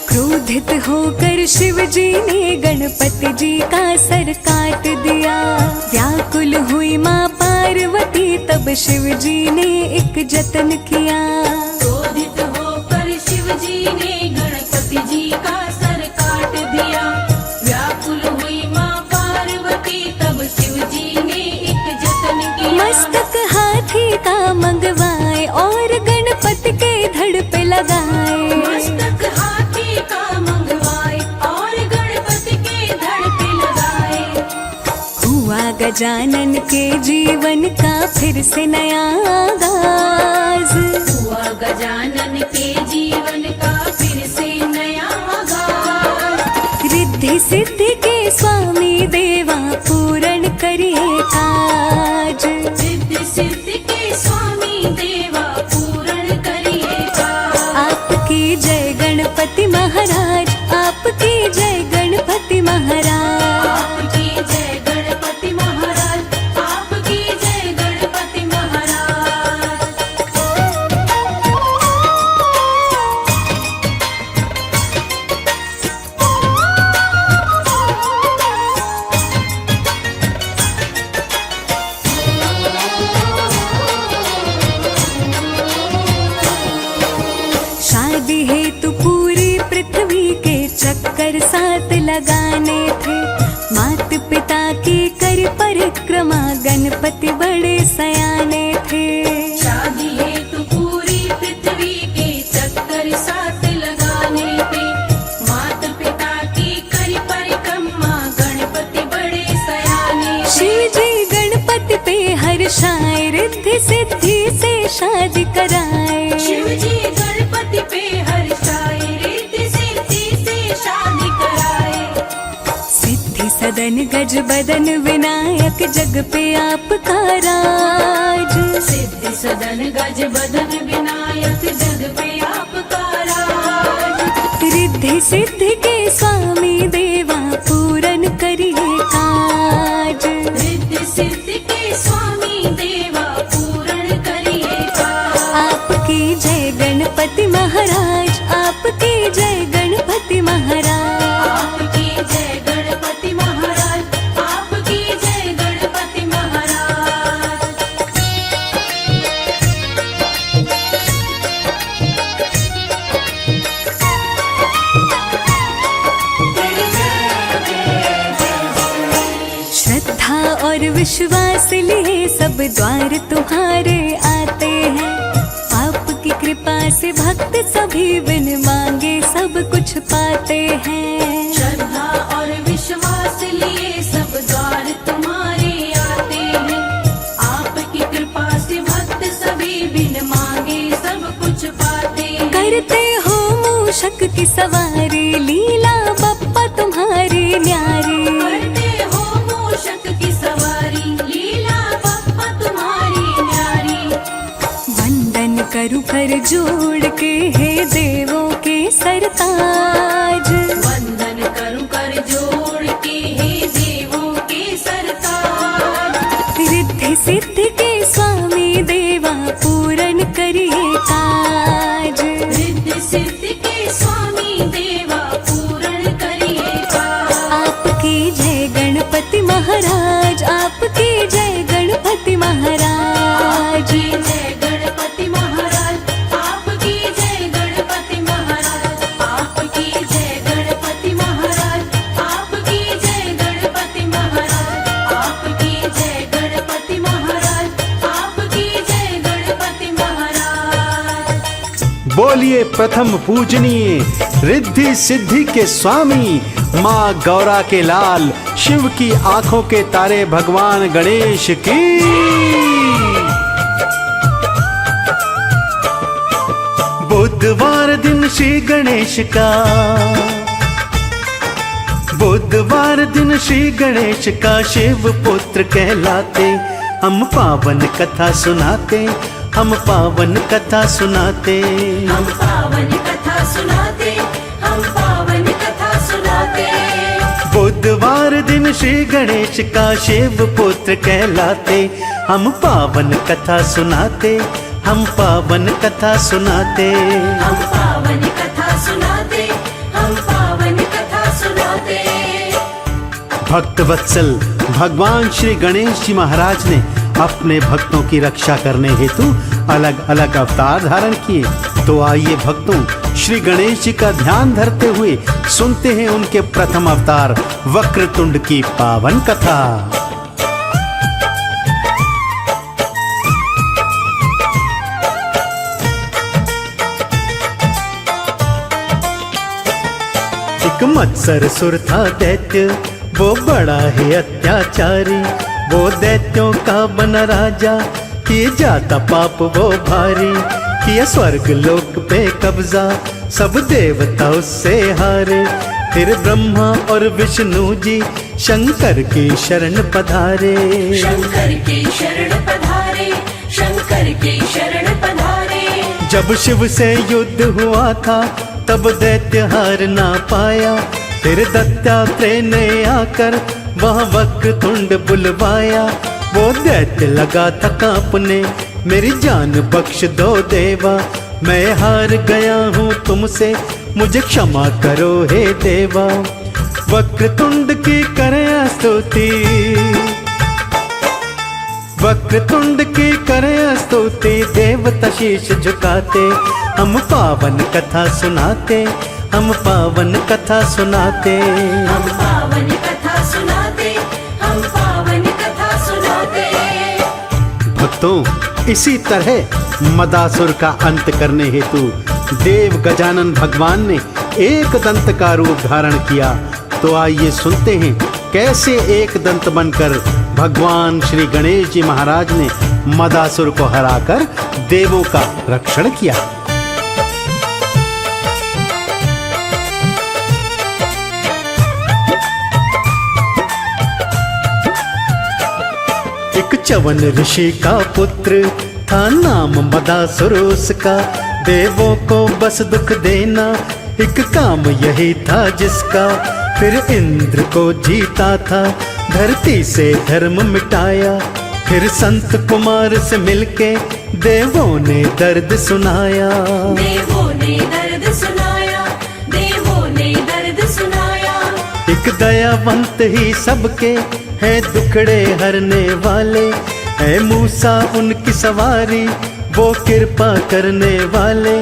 क्रोधित होकर शिव जी ने गणपति जी का सर काट दिया। व्याकुल हुई माँ पार्वती तब शिव जी ने एक जतन किया। क्रोधित होकर शिव जी ने गणपति जी का सर काट दिया। व्याकुल हुई माँ पार्वती तब शिव जी ने एक जतन किया। मस्तक हाथी का मंगवाए और गणपति के धड़ पे लगाए। मस्तक हाथी का मंगवाए और गणपति के धड़ पे लगाए। हुआ गजानन के जीवन का फिर से नया आगाज। हुआ गजानन के जीवन का फिर से नया आगाज। रिद्धि सिद्धि के स्वामी देवा पूर्ण करिए काज। रिद्धि सिद्धि के स्वामी देवा पूर्ण करिए काज। आपकी जय गणपति महाराज। आपकी जय गणपति महाराज। आपकी जय गणपति महाराज। आपकी जय गणपति महाराज। लगाने थे। मात पिता की कर परिक्रमा गणपति बड़े सयाने थे। शादी हेतु पूरी पृथ्वी के चक्कर साथ लगाने थे। माता पिता की कर परिक्रमा गणपति बड़े सयाने थे। शिव जी गणपति पे हर्षाए, रिद्धि सिद्धि से शादी कराए। शिव जी गणपति पे हर्षाए, रिद्धि सिद्धि से शादी कराए। सिद्धि सदन गज बदन विनायक जग पे आपका राज। सिद्धि सदन गज बदन विनायक जग पे आपका राज। रिद्धि सिद्धि के स्वामी देवा पूरन करिए काज। रिद्धि सिद्धि के स्वामी देवा पूर्ण करिए काज। आपकी जय गणपति महाराज, आपकी जय गणपति महाराज। आपकी जय गणपति महाराज, आपकी जय गणपति महाराज। श्रद्धा और विश्वास लिए सब द्वार तुम्हारे आते हैं। आपकी कृपा से भक्त सभी बिन मांगे सब कुछ पाते हैं। श्रद्धा और विश्वास लिए सब द्वार तुम्हारे आते हैं। आपकी कृपा से भक्त सभी बिन मांगे सब कुछ पाते हैं। करते हो मूषक की सवारी, लीला बप्पा तुम्हारी न्यारी। करते हो मूषक की सवारी, लीला बप्पा तुम्हारी न्यारी। वंदन करूं कर जोड़ के हे देवों के सरताज। वंदन करूं कर जोड़ के हे देवों के सरताज। रिद्धि सिद्धि के स्वामी देवा पूरन करिए काज। रिद्धि सिद्धि के स्वामी देवा पूर्ण करिए काज। आपकी जय गणपति महाराज, आपकी जय गणपति महाराज। आपकी जय गणपति महाराज, आपकी जय गणपति महाराज। आपकी जय गणपति महाराज, आपकी जय गणपति महाराज। आपकी जय गणपति महाराज, आपकी जय गणपति महाराज। बोलिए प्रथम पूजनीय रिद्धि सिद्धि के स्वामी, माँ गौरा के लाल, शिव की आंखों के तारे भगवान गणेश की। बुधवार दिन श्री गणेश का, बुधवार दिन श्री गणेश का शिव पुत्र कहलाते। हम पावन कथा सुनाते, हम पावन कथा सुनाते। हम पावन कथा सुनाते, हम पावन कथा सुनाते। बुधवार दिन श्री गणेश का शिव पुत्र कहलाते। हम पावन कथा सुनाते, हम पावन कथा सुनाते। हम पावन कथा सुनाते, हम पावन कथा सुनाते। भक्त वत्सल भगवान श्री गणेश जी महाराज ने अपने भक्तों की रक्षा करने हेतु अलग अलग अवतार धारण किए। तो आइए भक्तों, श्री गणेश जी का ध्यान धरते हुए सुनते हैं उनके प्रथम अवतार वक्रतुंड की पावन कथा। एक मत्सरसुर था दैत्य, वो बड़ा ही अत्याचारी। वो दैत्यों का बना राजा, किए जाता पाप वो भारी। किया स्वर्ग लोक पे कब्जा, सब देवता उससे हारे। फिर ब्रह्मा और विष्णु जी शंकर की शरण पधारे। शंकर की शरण पधारे, शंकर की शरण पधारे। जब शिव से युद्ध हुआ था, तब दैत्य हार ना पाया। फिर दत्तात्रेय ने आकर वहाँ वक्रतुंड बुलवाया। वो दैत्य लगा था कांपने, मेरी जान बख्श दो देवा। मैं हार गया हूँ तुमसे, मुझे क्षमा करो हे देवा। वक्रतुंड की करें स्तुति, वक्रतुंड की करें स्तुति। देवता शीश झुकाते, हम पावन कथा सुनाते। हम पावन कथा सुनाते। हम पावन कथा सुनाते, हम पावन कथा सुनाते। भक्तों, इसी तरह मदासुर का अंत करने हेतु देव गजानन भगवान ने एक दंत का रूप धारण किया। तो आइए सुनते हैं कैसे एक दंत बनकर भगवान श्री गणेश जी महाराज ने मदासुर को हराकर देवों का रक्षण किया। एक च्यवन ऋषि का पुत्र था, नाम मदासुर उसका। देवों को बस दुख देना एक काम यही था जिसका। फिर इंद्र को जीता था, धरती से धर्म मिटाया। फिर संत कुमार से मिलके देवों ने दर्द सुनाया। देवों ने दर्द सुनाया, देवों ने दर्द सुनाया। एक दयावंत ही सबके है दुखड़े हरने वाले। है मूसा उनकी सवारी, वो कृपा करने वाले।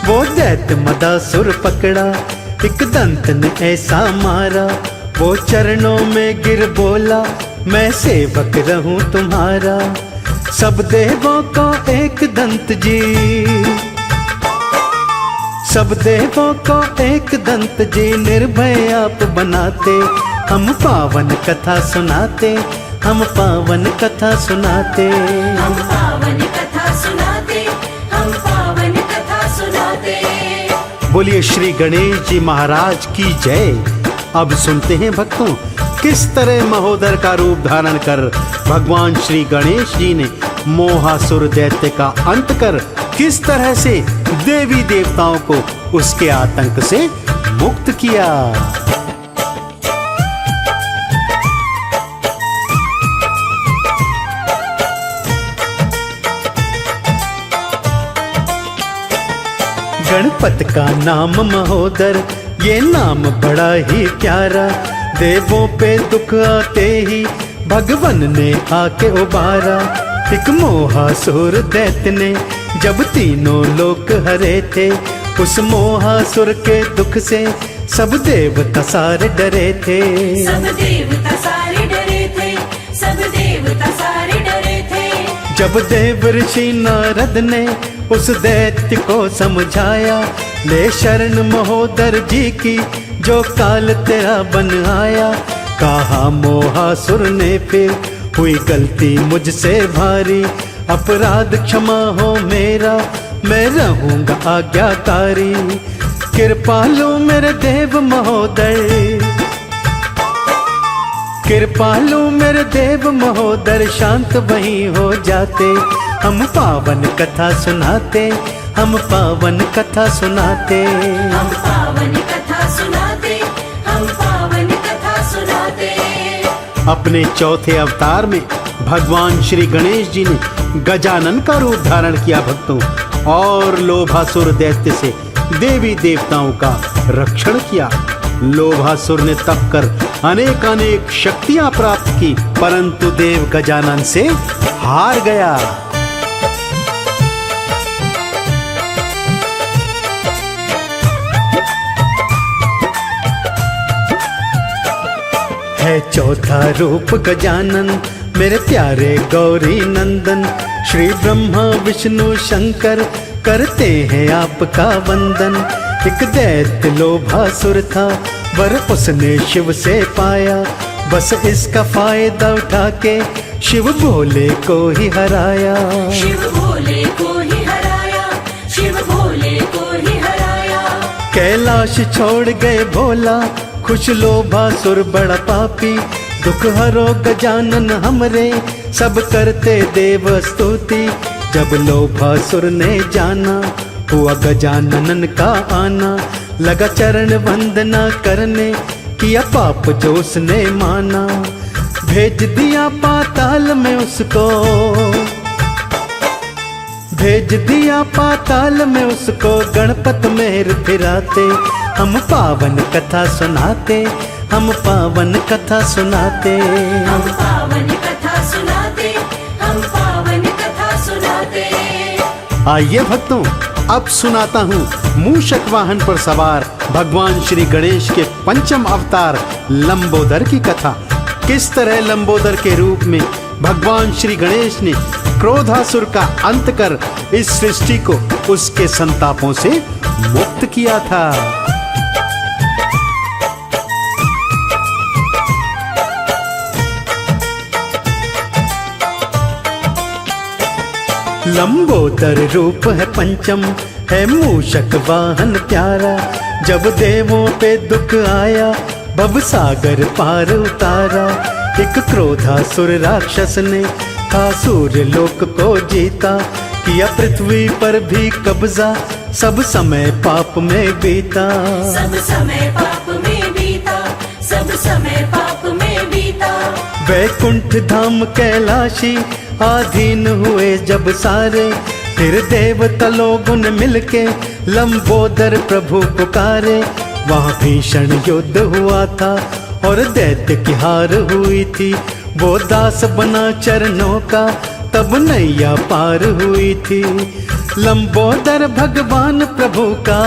वो दैत्य मदासुर पकड़ा, एक दंत ने ऐसा मारा। वो चरणों में गिर बोला, मैं सेवक रहूं तुम्हारा। सब देवों को एक दंत जी, सब देवों को एक दंत जी निर्भय आप बनाते। हम पावन कथा सुनाते, हम पावन कथा सुनाते। हम पावन कथा सुनाते, हम पावन कथा सुनाते। बोलिए श्री गणेश जी महाराज की जय। अब सुनते हैं भक्तों, किस तरह महोदर का रूप धारण कर भगवान श्री गणेश जी ने मोहासुर दैत्य का अंत कर किस तरह से देवी देवताओं को उसके आतंक से मुक्त किया। गणपत का नाम महोदर, ये नाम बड़ा ही प्यारा। देवों पे दुख आते ही भगवन ने आके उबारा। एक मोहासुर दैत्य ने जब तीनों लोक हरे थे, उस मोहासुर के दुख से सब देवता सारे डरे थे। सब देवता सारे डरे थे, सब देवता सारे डरे थे। जब देव ऋषि नारद ने उस दैत्य को समझाया, ले शरण महोदर जी की जो काल तेरा बन आया। कहा मोहासुर ने फिर हुई गलती मुझसे भारी। अपराध क्षमा हो मेरा, मैं रहूंगा आज्ञाकारी। कृपालु मेरे देव महोदर, कृपालु मेरे देव महोदर, शांत वहीं हो जाते। हम पावन कथा सुनाते, हम पावन कथा सुनाते। हम पावन कथा सुनाते, हम पावन कथा सुनाते। अपने चौथे अवतार में भगवान श्री गणेश जी ने गजानन का रूप धारण किया भक्तों, और लोभासुर दैत्य से देवी देवताओं का रक्षण किया। लोभासुर ने तप कर अनेक अनेक शक्तियां प्राप्त की, परंतु देव गजानन से हार गया। है चौथा रूप गजानन, मेरे प्यारे गौरी नंदन। श्री ब्रह्मा विष्णु शंकर करते हैं आपका वंदन। एक दैत्य लोभासुर था, वर उसने शिव से पाया। बस इसका फायदा उठा के शिव भोले को ही हराया। शिव भोले को ही हराया, शिव भोले को ही हराया। कैलाश छोड़ गए भोला, खुश लोभासुर बड़ा पापी। दुख हरो गजानन हमरे, सब करते देव स्तुति। जब लोभासुर ने जाना हुआ गजानन का आना, लगा चरण वंदना करने, किया पाप जो उसने माना। भेज दिया पाताल में उसको, भेज दिया पाताल में उसको, गणपत मेहर फिराते। हम पावन कथा सुनाते, हम पावन कथा सुनाते। हम पावन कथा सुनाते, हम पावन कथा सुनाते। आइए भक्तों, अब सुनाता हूँ मूषक वाहन पर सवार भगवान श्री गणेश के पंचम अवतार लंबोदर की कथा। किस तरह लंबोदर के रूप में भगवान श्री गणेश ने क्रोधासुर का अंत कर इस सृष्टि को उसके संतापों से मुक्त किया था। लंबोदर रूप है पंचम, है मूषक वाहन प्यारा। जब देवों पे दुख आया, भव सागर पार उतारा। एक क्रोधासुर राक्षस ने आसुर लोक को जीता, किया पृथ्वी पर भी कब्जा, सब समय पाप में बीता। सब समय पाप में बीता, सब समय पाप में बीता। वैकुंठ धाम कैलाशी आधीन हुए जब सारे, फिर देवता लोगों ने मिलके लंबोदर प्रभु पुकारे। वहाँ भीषण युद्ध हुआ था और दैत्य की हार हुई थी। वो दास बना चरणों का, तब नैया पार हुई थी। लंबोदर भगवान प्रभु का,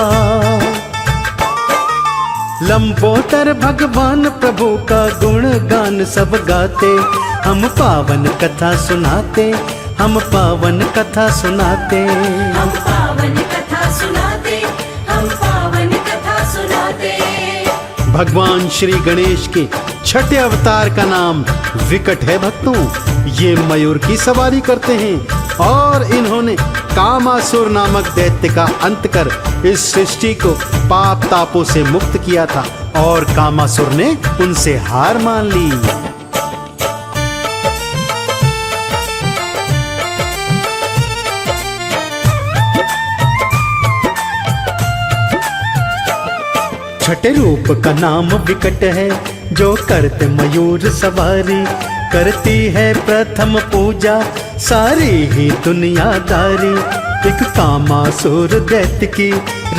लंबोदर भगवान प्रभु का गुण गान सब गाते। हम पावन कथा सुनाते, हम पावन कथा सुनाते। हम पावन कथा सुनाते, हम पावन कथा सुनाते। भगवान श्री गणेश के छठे अवतार का नाम विकट है भक्तों। ये मयूर की सवारी करते हैं और इन्होंने कामासुर नामक दैत्य का अंत कर इस सृष्टि को पाप तापों से मुक्त किया था और कामासुर ने उनसे हार मान ली। छठे रूप का नाम विकट है, जो करते मयूर सवारी। करती है प्रथम पूजा सारी ही दुनियादारी। एक कामासुर दैत्य की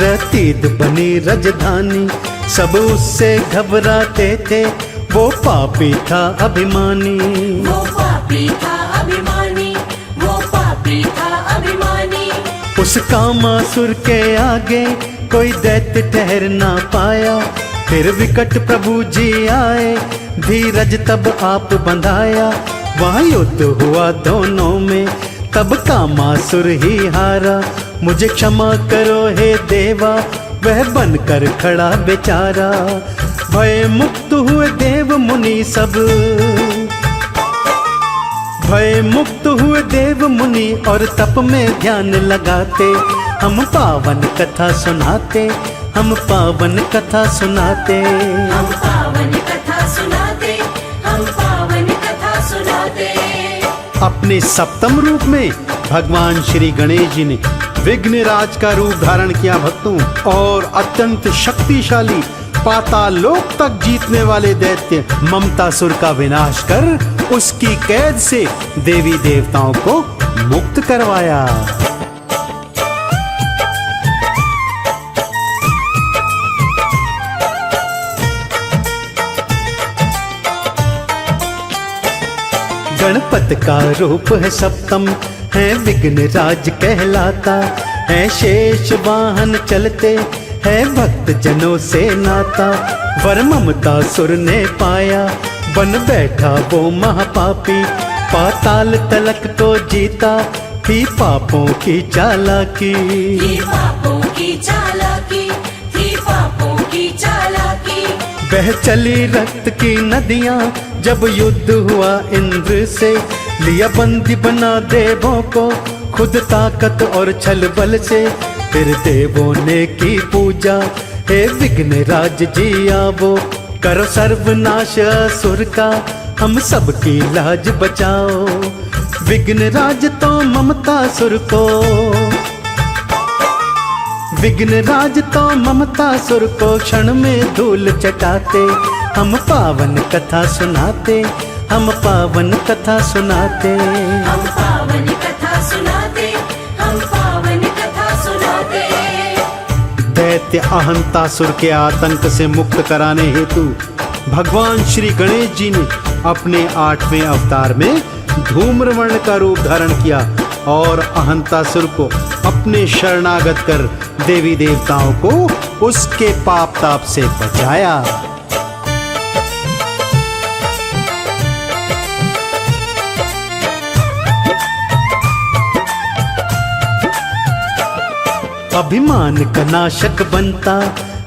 रतीद बनी राजधानी। सब उससे घबराते थे, वो पापी था अभिमानी। वो पापी था अभिमानी, वो पापी था अभिमानी। उस कामासुर के आगे कोई दैत्य ठहर ना पाया। फिर विकट प्रभु जी आए, धीरज तब आप बंधाया। वहाँ युद्ध हुआ दोनों में, तब कामासुर ही हारा। मुझे क्षमा करो हे देवा, वह बनकर खड़ा बेचारा। भय मुक्त हुए देव मुनि सब, भय मुक्त हुए देव मुनि और तप में ध्यान लगाते। हम पावन कथा सुनाते, हम पावन कथा सुनाते। हम पावन कथा सुनाते, हम पावन कथा सुनाते। अपने सप्तम रूप में भगवान श्री गणेश जी ने विघ्नराज का रूप धारण किया भक्तों, और अत्यंत शक्तिशाली पाताल लोक तक जीतने वाले दैत्य ममतासुर का विनाश कर उसकी कैद से देवी देवताओं को मुक्त करवाया। गणपत का रूप है सप्तम, है विघ्नराज कहलाता। है शेष वाहन चलते, है भक्त जनों से नाता। वर ममतासुर ने पाया, बन बैठा वो महापापी। पाताल तलक को जीता, थी पापों की चालाकी। थी पापों की चालाकी, थी पापों की चालाकी। बह चली रक्त की नदियां, जब युद्ध हुआ इंद्र से। लिया बंदी बना देवों को, खुद ताकत और छल बल से। फिर देवों ने की पूजा, हे विघ्नराज जी आवो। करो सर्वनाश असुर का, हम सबकी लाज बचाओ। विघ्नराज तो ममतासुर को, विघ्नराज तो ममतासुर को क्षण में धूल चटाते। हम पावन कथा सुनाते, हम पावन कथा सुनाते। हम पावन कथा सुनाते, हम पावन कथा सुनाते। दैत्य अहंतासुर के आतंक से मुक्त कराने हेतु भगवान श्री गणेश जी ने अपने 8वें अवतार में धूम्रवर्ण का रूप धारण किया और अहंतासुर को अपने शरणागत कर देवी देवताओं को उसके पाप ताप से बचाया। अभिमान का नाशक बनता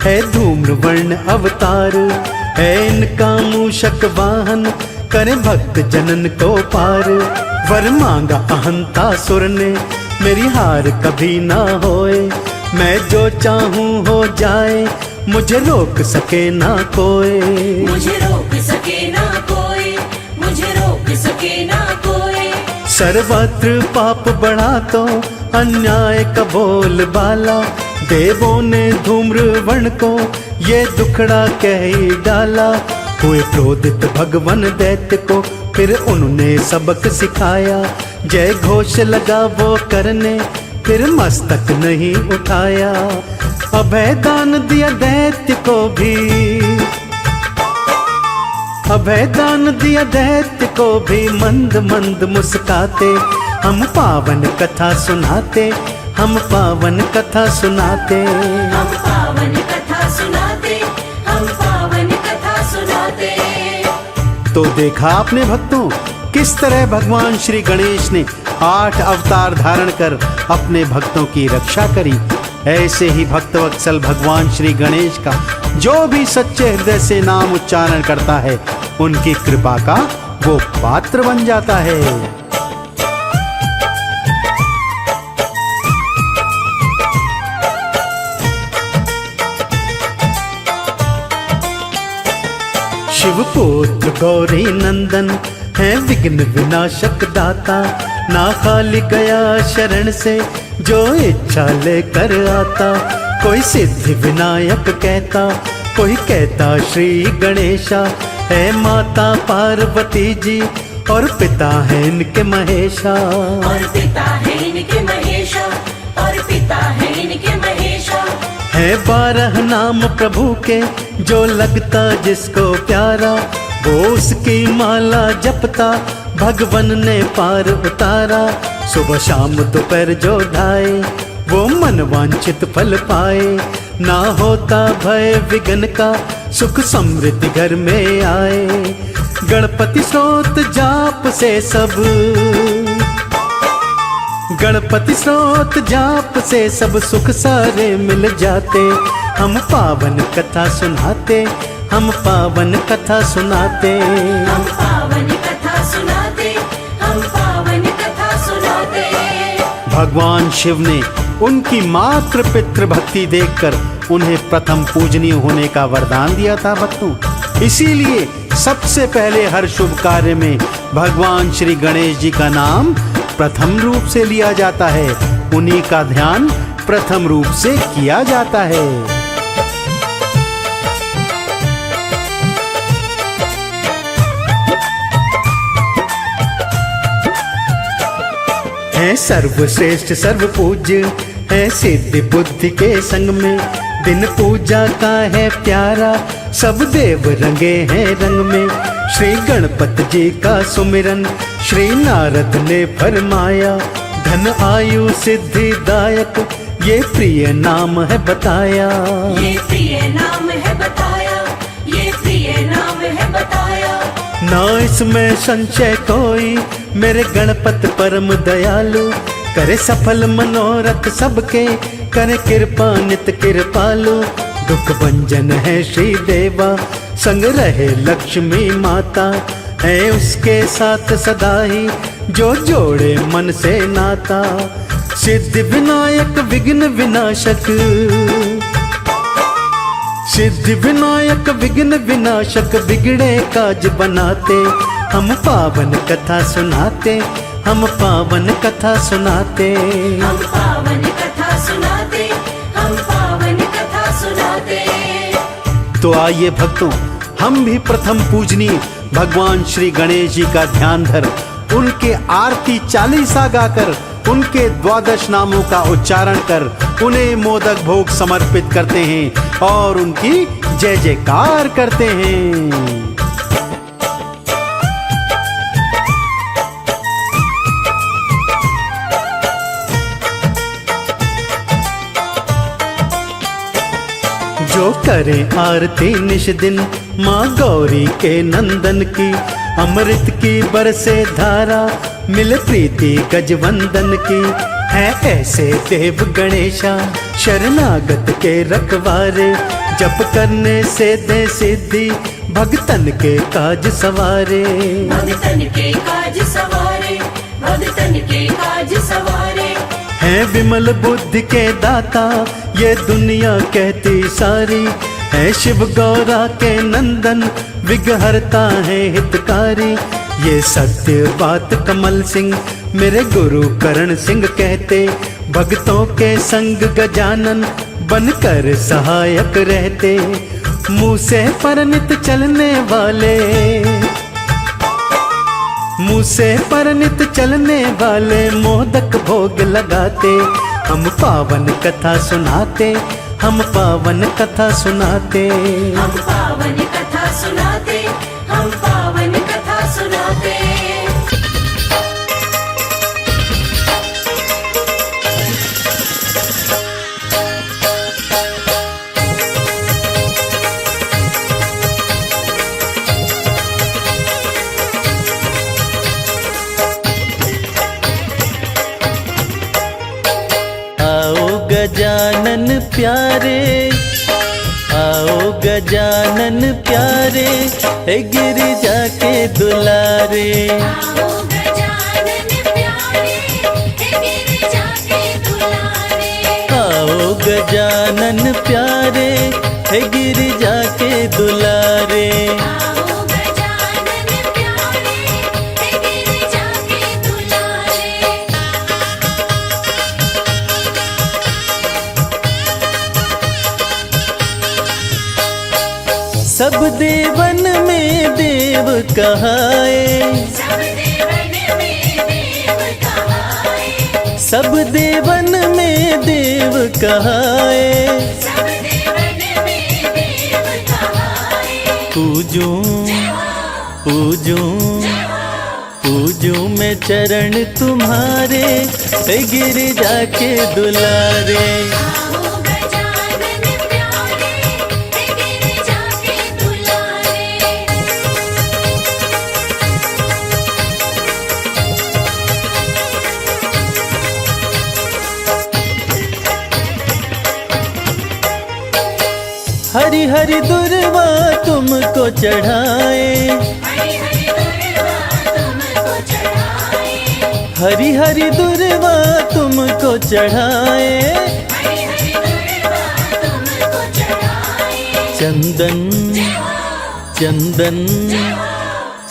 है धूम्र वर्ण अवतार, है इनका मूषक वाहन करे भक्त जनन को पार। वर मांगा अहंतासुर ने मेरी हार कभी ना होए, मैं जो चाहूं हो जाए मुझे रोक सके ना कोई। मुझे रोक सके ना कोई, मुझे रोक सके ना कोई। सर्वत्र पाप बढ़ा तो अन्याय का बोल बाला, देवों ने धूम्र वर्ण को ये दुखड़ा कह ही डाला। हुए क्रोधित भगवान दैत्य को फिर उन्होंने सबक सिखाया, जय घोष लगा वो करने फिर मस्तक नहीं उठाया। अभय दान दिया दैत्य को भी, अभय दान दिया दैत्य को भी मंद मंद मुस्काते। हम पावन कथा सुनाते, हम पावन कथा सुनाते, हम पावन कथा सुनाते, हम पावन कथा सुनाते। तो देखा आपने भक्तों किस तरह भगवान श्री गणेश ने 8 अवतार धारण कर अपने भक्तों की रक्षा करी। ऐसे ही भक्तवत्सल भगवान श्री गणेश का जो भी सच्चे हृदय से नाम उच्चारण करता है, उनकी कृपा का वो पात्र बन जाता है। शिवपुत्र गौरी नंदन है विघ्न विनाशक दाता, ना खाली गया शरण से जो इच्छा लेकर आता। कोई सिद्धि विनायक कहता, कोई कहता श्री गणेशा, है माता पार्वती जी और पिता है इनके महेशा। और पिता है इनके महेशा, और पिता है इनके महेशा। है 12 नाम प्रभु के जो लगता जिसको प्यारा, वो उसकी माला जपता भगवन ने पार उतारा। सुबह शाम दोपहर जो ढाए वो मन वांछित फल पाए, ना होता भय विघ्न का सुख समृद्धि घर में आए। गणपति स्रोत जाप से सब, गणपति स्रोत जाप से सब सुख सारे मिल जाते। हम पावन कथा सुनाते, हम पावन कथा सुनाते, हम पावन कथा सुनाते, हम पावन कथा सुनाते। भगवान शिव ने उनकी मातृ पितृ भक्ति देखकर उन्हें प्रथम पूजनीय होने का वरदान दिया था भक्तों। इसीलिए सबसे पहले हर शुभ कार्य में भगवान श्री गणेश जी का नाम प्रथम रूप से लिया जाता है, उन्हीं का ध्यान प्रथम रूप से किया जाता है। है सर्वश्रेष्ठ सर्व पूज्य है सिद्धि बुद्धि के संग में, दिन पूजा का है प्यारा सब देव रंगे हैं रंग में। श्री गणपति जी का सुमिरन श्री नारद ने फरमाया, धन आयु सिद्धि दायक ये प्रिय नाम है बताया। ये प्रिय नाम है बताया, ये प्रिय नाम है बताया। ना इसमें संशय कोई मेरे गणपति परम दयालु, करे सफल मनोरथ सबके करे कृपा नित कृपालु। दुख भंजन है श्री देवा संग रहे लक्ष्मी माता, है उसके साथ सदा ही जो जोड़े मन से नाता। सिद्धि विनायक विघ्न विनाशक, सिद्धि विनायक विघ्न विनाशक बिगड़े काज बनाते। हम पावन कथा सुनाते, हम पावन कथा सुनाते, हम पावन कथा सुनाते, हम पावन कथा सुनाते। तो आइए भक्तों हम भी प्रथम पूजनीय भगवान श्री गणेश जी का ध्यान धर उनके आरती चालीसा गाकर उनके 12 नामों का उच्चारण कर उन्हें मोदक भोग समर्पित करते हैं और उनकी जय जयकार करते हैं। जो करे आरती निश दिन माँ गौरी के नंदन की, अमृत की बरसे धारा मिल प्रीति गजवंदन की। है ऐसे देव गणेशा शरणागत के रखवारे, जप करने से दे सिद्धि भगतन के काज सवारे। भगतन के काज सवारे, भगतन के काज सवारे। है विमल बुद्धि के दाता ये दुनिया कहती सारी, है शिव गौरा के नंदन विघहरता है हितकारी। ये सत्य बात कमल सिंह मेरे गुरु करण सिंह कहते, भक्तों के संग गजानन बनकर सहायक रहते। मुँह से परनित चलने वाले, मुँह से परनित चलने वाले मोदक भोग लगाते। हम पावन कथा सुनाते, हम पावन कथा सुनाते। हम पावन कथा सुनाते, हम पावन कथा सुनाते। गजानन प्यारे, आओ गजानन प्यारे, हे गिरिजा के दुलारे। आओ गजानन प्यारे, हे गिरिजा के दुलारे। आओ गजानन प्यारे, हे गिरिजा के दुलारे। आओ गजानन प्यारे, हे गिरिजा के दुलारे। सब देवन में देव कहाए, सब देवन में देव कहाए। सब देवन में देव कहाए। सब देवन में देव कहाए। पूजूं पूजूं पूजूं मैं चरण तुम्हारे, हे गिरिजा के दुलारे। आओ गजानन प्यारे, हे गिरिजा के दुलारे। हरि हरि दुर्वा तुमको चढ़ाए, हरि हरि दुर्वा तुमको चढ़ाए। हरि हरि दुर्वा तुमको चढ़ाए। हरि हरि दुर्वा तुमको चढ़ाए। चंदन चंदन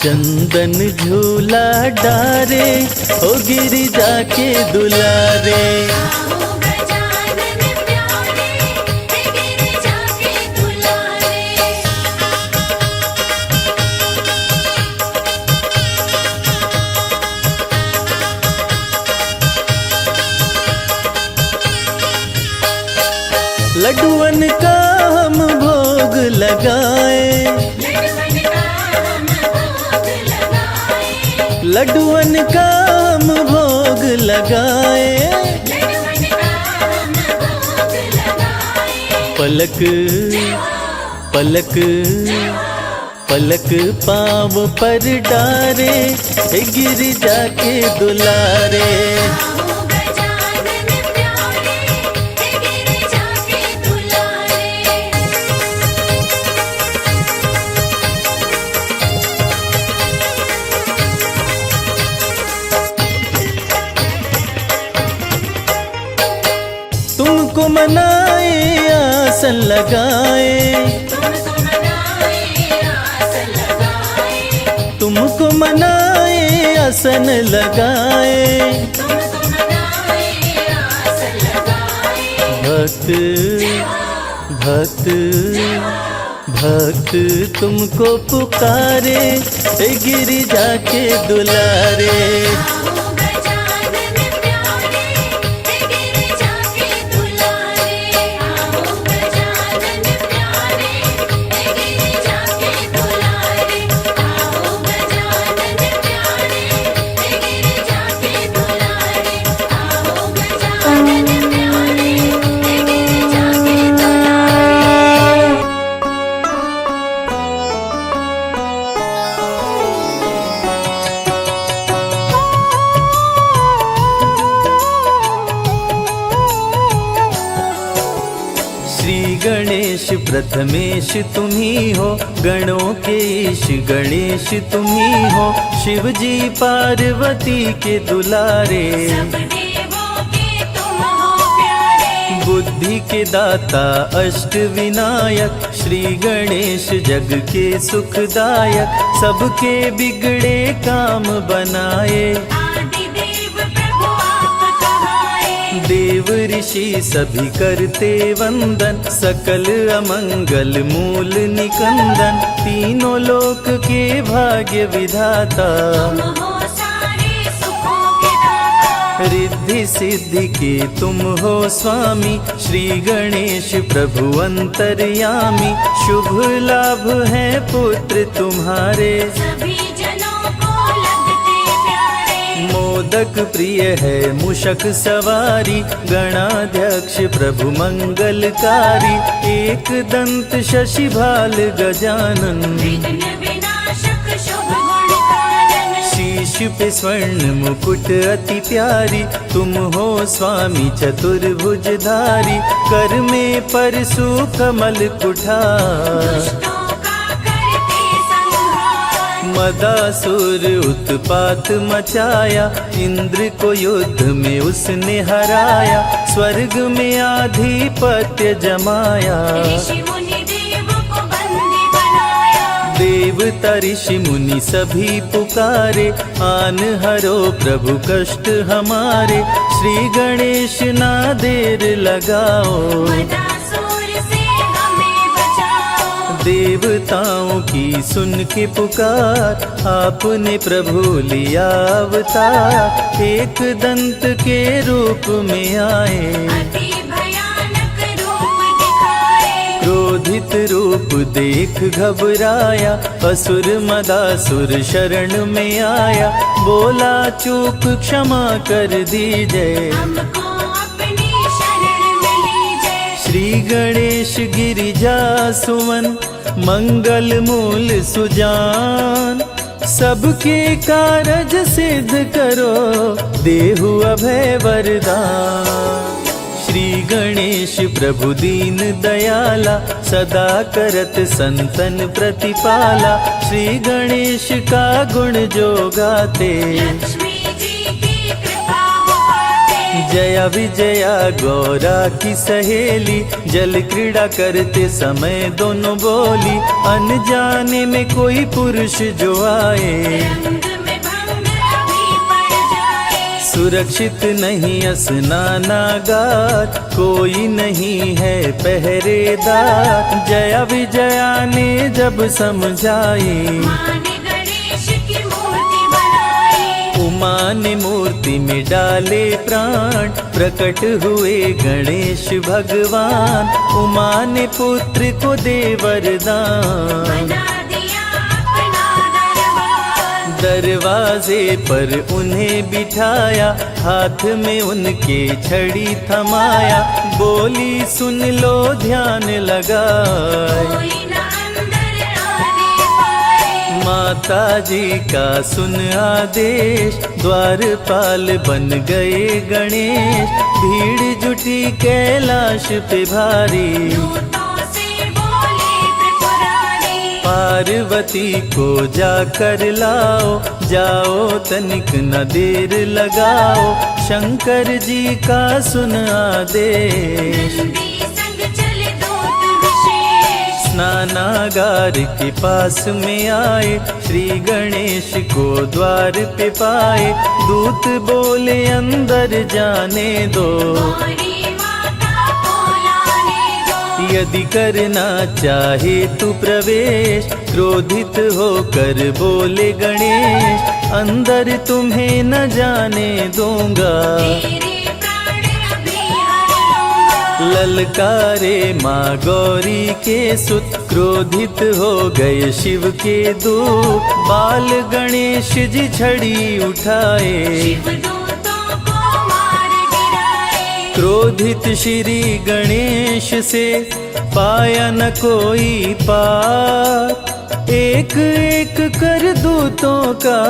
चंदन झूला डारे, ओ गिरिजा के दुलारे। आओ गजानन प्यारे, हे गिरिजा के दुलारे। लड्डुअन का हम भोग लगाए, लड्डुअन का हम भोग लगाए। लड्डुअन का हम भोग लगाए। लड्डुअन का हम भोग लगाए। पलक पलक पलक पाँव पर डारे, हे गिरिजा के दुलारे। आओ गजानन प्यारे, हे गिरिजा के दुलारे। तुमको मनाए आसन लगाए, तुमको मनाए आसन लगाए। तुमको मनाए आसन लगाए। तुमको मनाए आसन लगाए। भक्त भक्त भक्त तुमको पुकारे, हे गिरिजा के दुलारे। आओ गजानन प्यारे, हे गिरिजा के दुलारे। आओ गजानन प्यारे, हे गिरिजा के दुलारे। आओ गजानन प्यारे, हे गिरिजा के दुलारे। आओ गजानन प्यारे, हे गिरिजा के दुलारे। गणेश प्रथमेश तुम्ही हो, गणों के ईश गणेश तुम्ही हो, शिव जी पार्वती के दुलारे, सब देवों के तुम हो प्यारे। बुद्धि के दाता अष्ट विनायक, श्री गणेश जग के सुखदायक, सबके बिगड़े काम बनाए, आदि देव प्रभु आप कहाए। देव ऋषि सभी करते वंदन, सकल अमंगल मूल निकंदन, तीनों लोक के भाग्य विधाता, तुम हो सारे सुखों के दाता। रिद्धि सिद्धि के तुम हो स्वामी, श्री गणेश प्रभु अंतर्यामी, शुभ लाभ है पुत्र तुम्हारे, सभी जनों को लगते प्यारे। मोदक प्रिय है मूषक सवारी, गणाध्यक्ष प्रभु मंगलकारी, एक दंत शशि भाल गजानन, विघ्न विनाशक शुभ गुणकानन। शीश पे स्वर्ण मुकुट अति प्यारी, तुम हो स्वामी चतुर्भुजधारी, कर में परशु कमल कुठार, दुष्टों का करते संहार। मदासुर उत्पात मचाया, इंद्र को युद्ध में उसने हराया, स्वर्ग में आधिपत्य जमाया, ऋषि मुनि देव को बंदी बनाया। देवता ऋषि मुनि सभी पुकारे, आन हरो प्रभु कष्ट हमारे, श्री गणेश ना देर लगाओ, मदासुर से हमें बचाओ। देवताओं की सुन के पुकार, आपने प्रभु लिया अवतार, एक दंत के रूप में आए, अति भयानक रूप दिखाए। क्रोधित रूप देख घबराया, असुर मदासुर शरण में आया, बोला चूक क्षमा कर दीजिए, हमको अपनी शरण में लीजिए। श्री गणेश गिरिजा सुमन, मंगल मूल सुजान, सबके कारज सिद्ध करो, देहु अभय वरदान। श्री गणेश प्रभु दीन दयाला, सदा करत संतन प्रतिपाला, श्री गणेश का गुण जो गाते, लक्ष्मी जी की कृपा हो पाते। जया विजया गौरा की सहेली, जल क्रीड़ा करते समय दोनों बोली, अनजाने में कोई पुरुष जो आए, रंग में भंग अभी पड़ जाए। सुरक्षित नहीं स्नानागार, कोई नहीं है पहरेदार, जया विजया ने जब समझाई, माँ ने गणेश की मूर्ति बनाई। उमा ने मूर्ति में डाले प्राण, प्रकट हुए गणेश भगवान, उमा ने पुत्र को दे वरदान, बना दिया अपना दरबार। दरवाजे पर उन्हें बिठाया, हाथ में उनके छड़ी थमाया, बोली सुन लो ध्यान लगाए, कोई न अंदर आने पाए। माता जी का सुन आदेश, द्वारपाल बन गए गणेश, भीड़ जुटी कैलाश पे भारी, दूतों से बोले त्रिपुरारी। पार्वती को जाकर लाओ, जाओ तनिक न देर लगाओ, शंकर जी का सुन आदेश, नंदी संग चले दूत विशेष। स्नानागार के पास में आए, श्री गणेश को द्वार पे पाए, दूत बोले अंदर जाने दो, गौरी माता को लाने दो। यदि करना चाहे तू प्रवेश, क्रोधित होकर बोले गणेश, अंदर तुम्हें न जाने दूंगा, तेरे प्राण अभी हर लूंगा। ललकारे माँ गौरी के सुत, क्रोधित हो गए शिव के दूत, बाल गणेश जी छड़ी उठाए, शिव दूतों को मार गिराए। क्रोधित श्री गणेश से पाया न कोई पार, एक एक कर दूतों का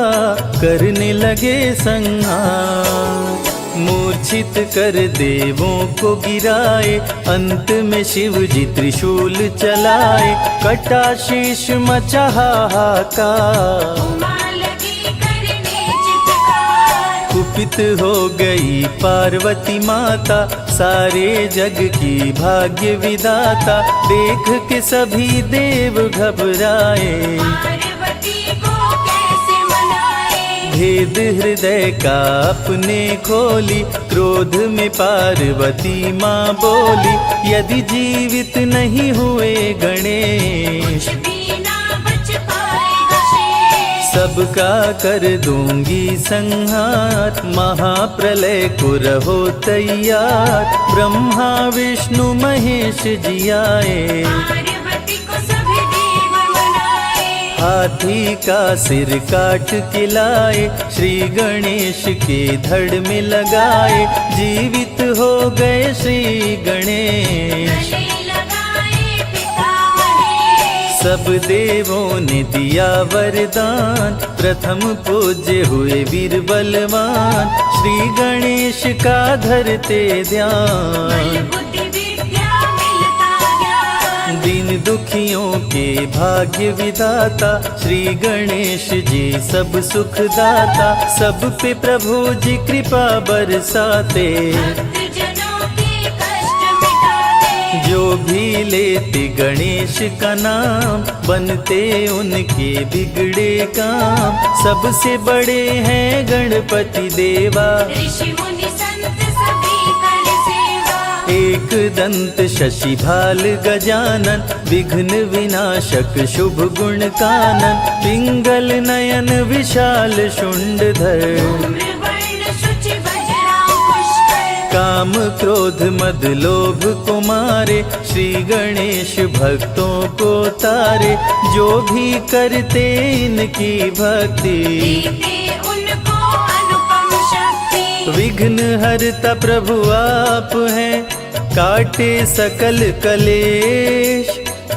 करने लगे संहार, मूर्छित कर देवों को गिराए, अंत में शिव जी त्रिशूल चलाए, कटा शीश मचा हाहाकार, उमा लगी करने चित्कार। कुपित हो गई पार्वती माता, सारे जग की भाग्य विधाता, देख के सभी देव घबराए, पार्वती को कैसे मनाए। भेद हृदय का अपने खोली, क्रोध में पार्वती माँ बोली, यदि जीवित नहीं हुए गणेश, कुछ भी ना बच पाएगा शेष। सबका कर दूंगी संहार, महाप्रलय को रहो तैयार, ब्रह्मा विष्णु महेश जी आए, पार्वती को सभी देव मनाए। हाथी का सिर काट के लाए, श्री गणेश के धड़ में लगाए, जीवित हो गए श्री गणेश। गले लगाए पिता महेश। सब देवों ने दिया वरदान, प्रथम पूज्य हुए वीर बलवान, श्री गणेश का धरते ध्यान, बुद्धि विद्या मिलता ज्ञान। दीन दुखियों के भाग्य विधाता, श्री गणेश जी सब सुख दाता, सब पे प्रभु जी कृपा बरसाते, भक्तजनों के कष्ट मिटाते। जो भी लेते गणेश का नाम, बनते उनके बिगड़े काम, सबसे बड़े हैं गणपति देवा, ऋषि मुनि संत सभी कर सेवा। एक दंत शशि भाल गजानन, विघ्न विनाशक शुभ गुण कानन, पिंगल नयन विशाल शुंडधर, धूम्रवर्ण शुचि वज्रांकुश पुष्कर। काम क्रोध मद लोभ को मारे, श्री गणेश भक्तों को तारे, जो भी करते इनकी भक्ति, देते उनको अनुपम शक्ति। विघ्न हरता प्रभु आप हैं, काटे सकल कलेश,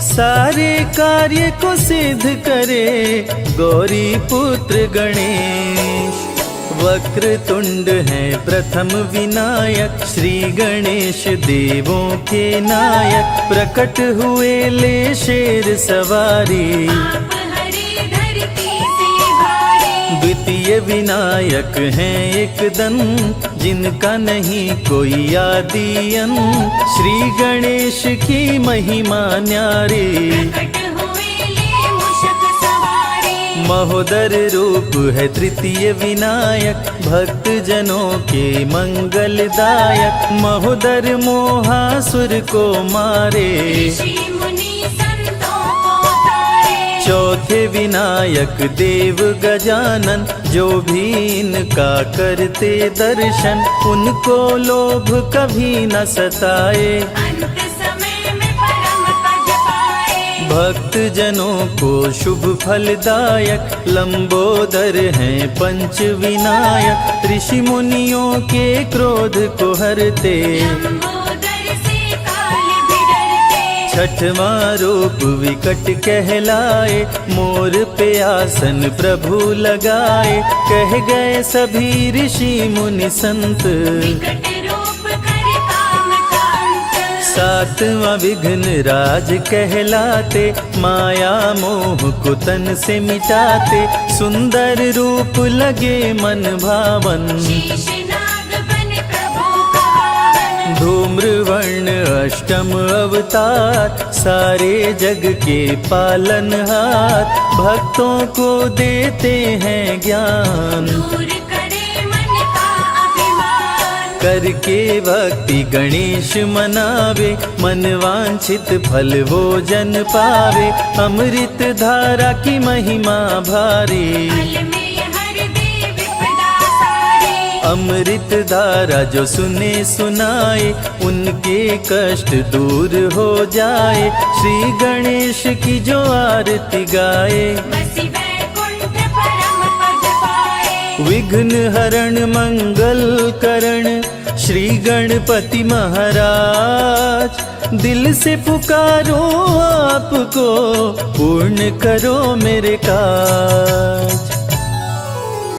सारे कार्य को सिद्ध करे, गौरी पुत्र गणेश। वक्र तुंड है प्रथम विनायक, श्री गणेश देवों के नायक, प्रकट हुए ले शेर सवारी, आप हरे धरती से भारी। द्वितीय विनायक हैं एक दंत, जिनका नहीं कोई आदि अंत, श्री गणेश की महिमा न्यारी, प्रकट हुए ले मूषक सवारी। महोदर रूप है तृतीय विनायक, भक्त जनों के मंगलदायक, महोदर मोहासुर को मारे, ऋषि मुनि संतों को तारे। चौथे विनायक देव गजानन, जो भी इनका करते दर्शन, उनको लोभ कभी न सताए, अंत समय में परम पद पाए। भक्त जनों को शुभ फलदायक, लंबोदर हैं पंच विनायक, ऋषि मुनियों के क्रोध को हरते, लंबोदर से काल भी डरते। छठवां रूप विकट कहलाए, मोर पे आसन प्रभु लगाए, कह गए सभी ऋषि मुनि संत, विकट रूप कर काम का अंत। सातवां विघ्न राज कहलाते, माया मोह को तन से मिटाते, सुंदर रूप लगे मन भावन, शेषनाग बने प्रभु का वाहन। धूम्रवर्ण अष्टम अवतार, सारे जग के पालनहार, भक्तों को देते हैं ज्ञान, दूर करे मन का अभिमान। करके भक्ति गणेश मनावे, मन वांछित फल वो जन पावे, अमृत धारा की महिमा भारी, फल में हर दे विपदा सारी। अमृत धारा जो सुने सुनाए, उनके कष्ट दूर हो जाए, श्री गणेश की जो आरती गाए, बसी वैकुंठ परम पद पाए। विघ्न हरण मंगल करण, श्री गणपति महाराज, दिल से पुकारो आपको, पूर्ण करो मेरे काज।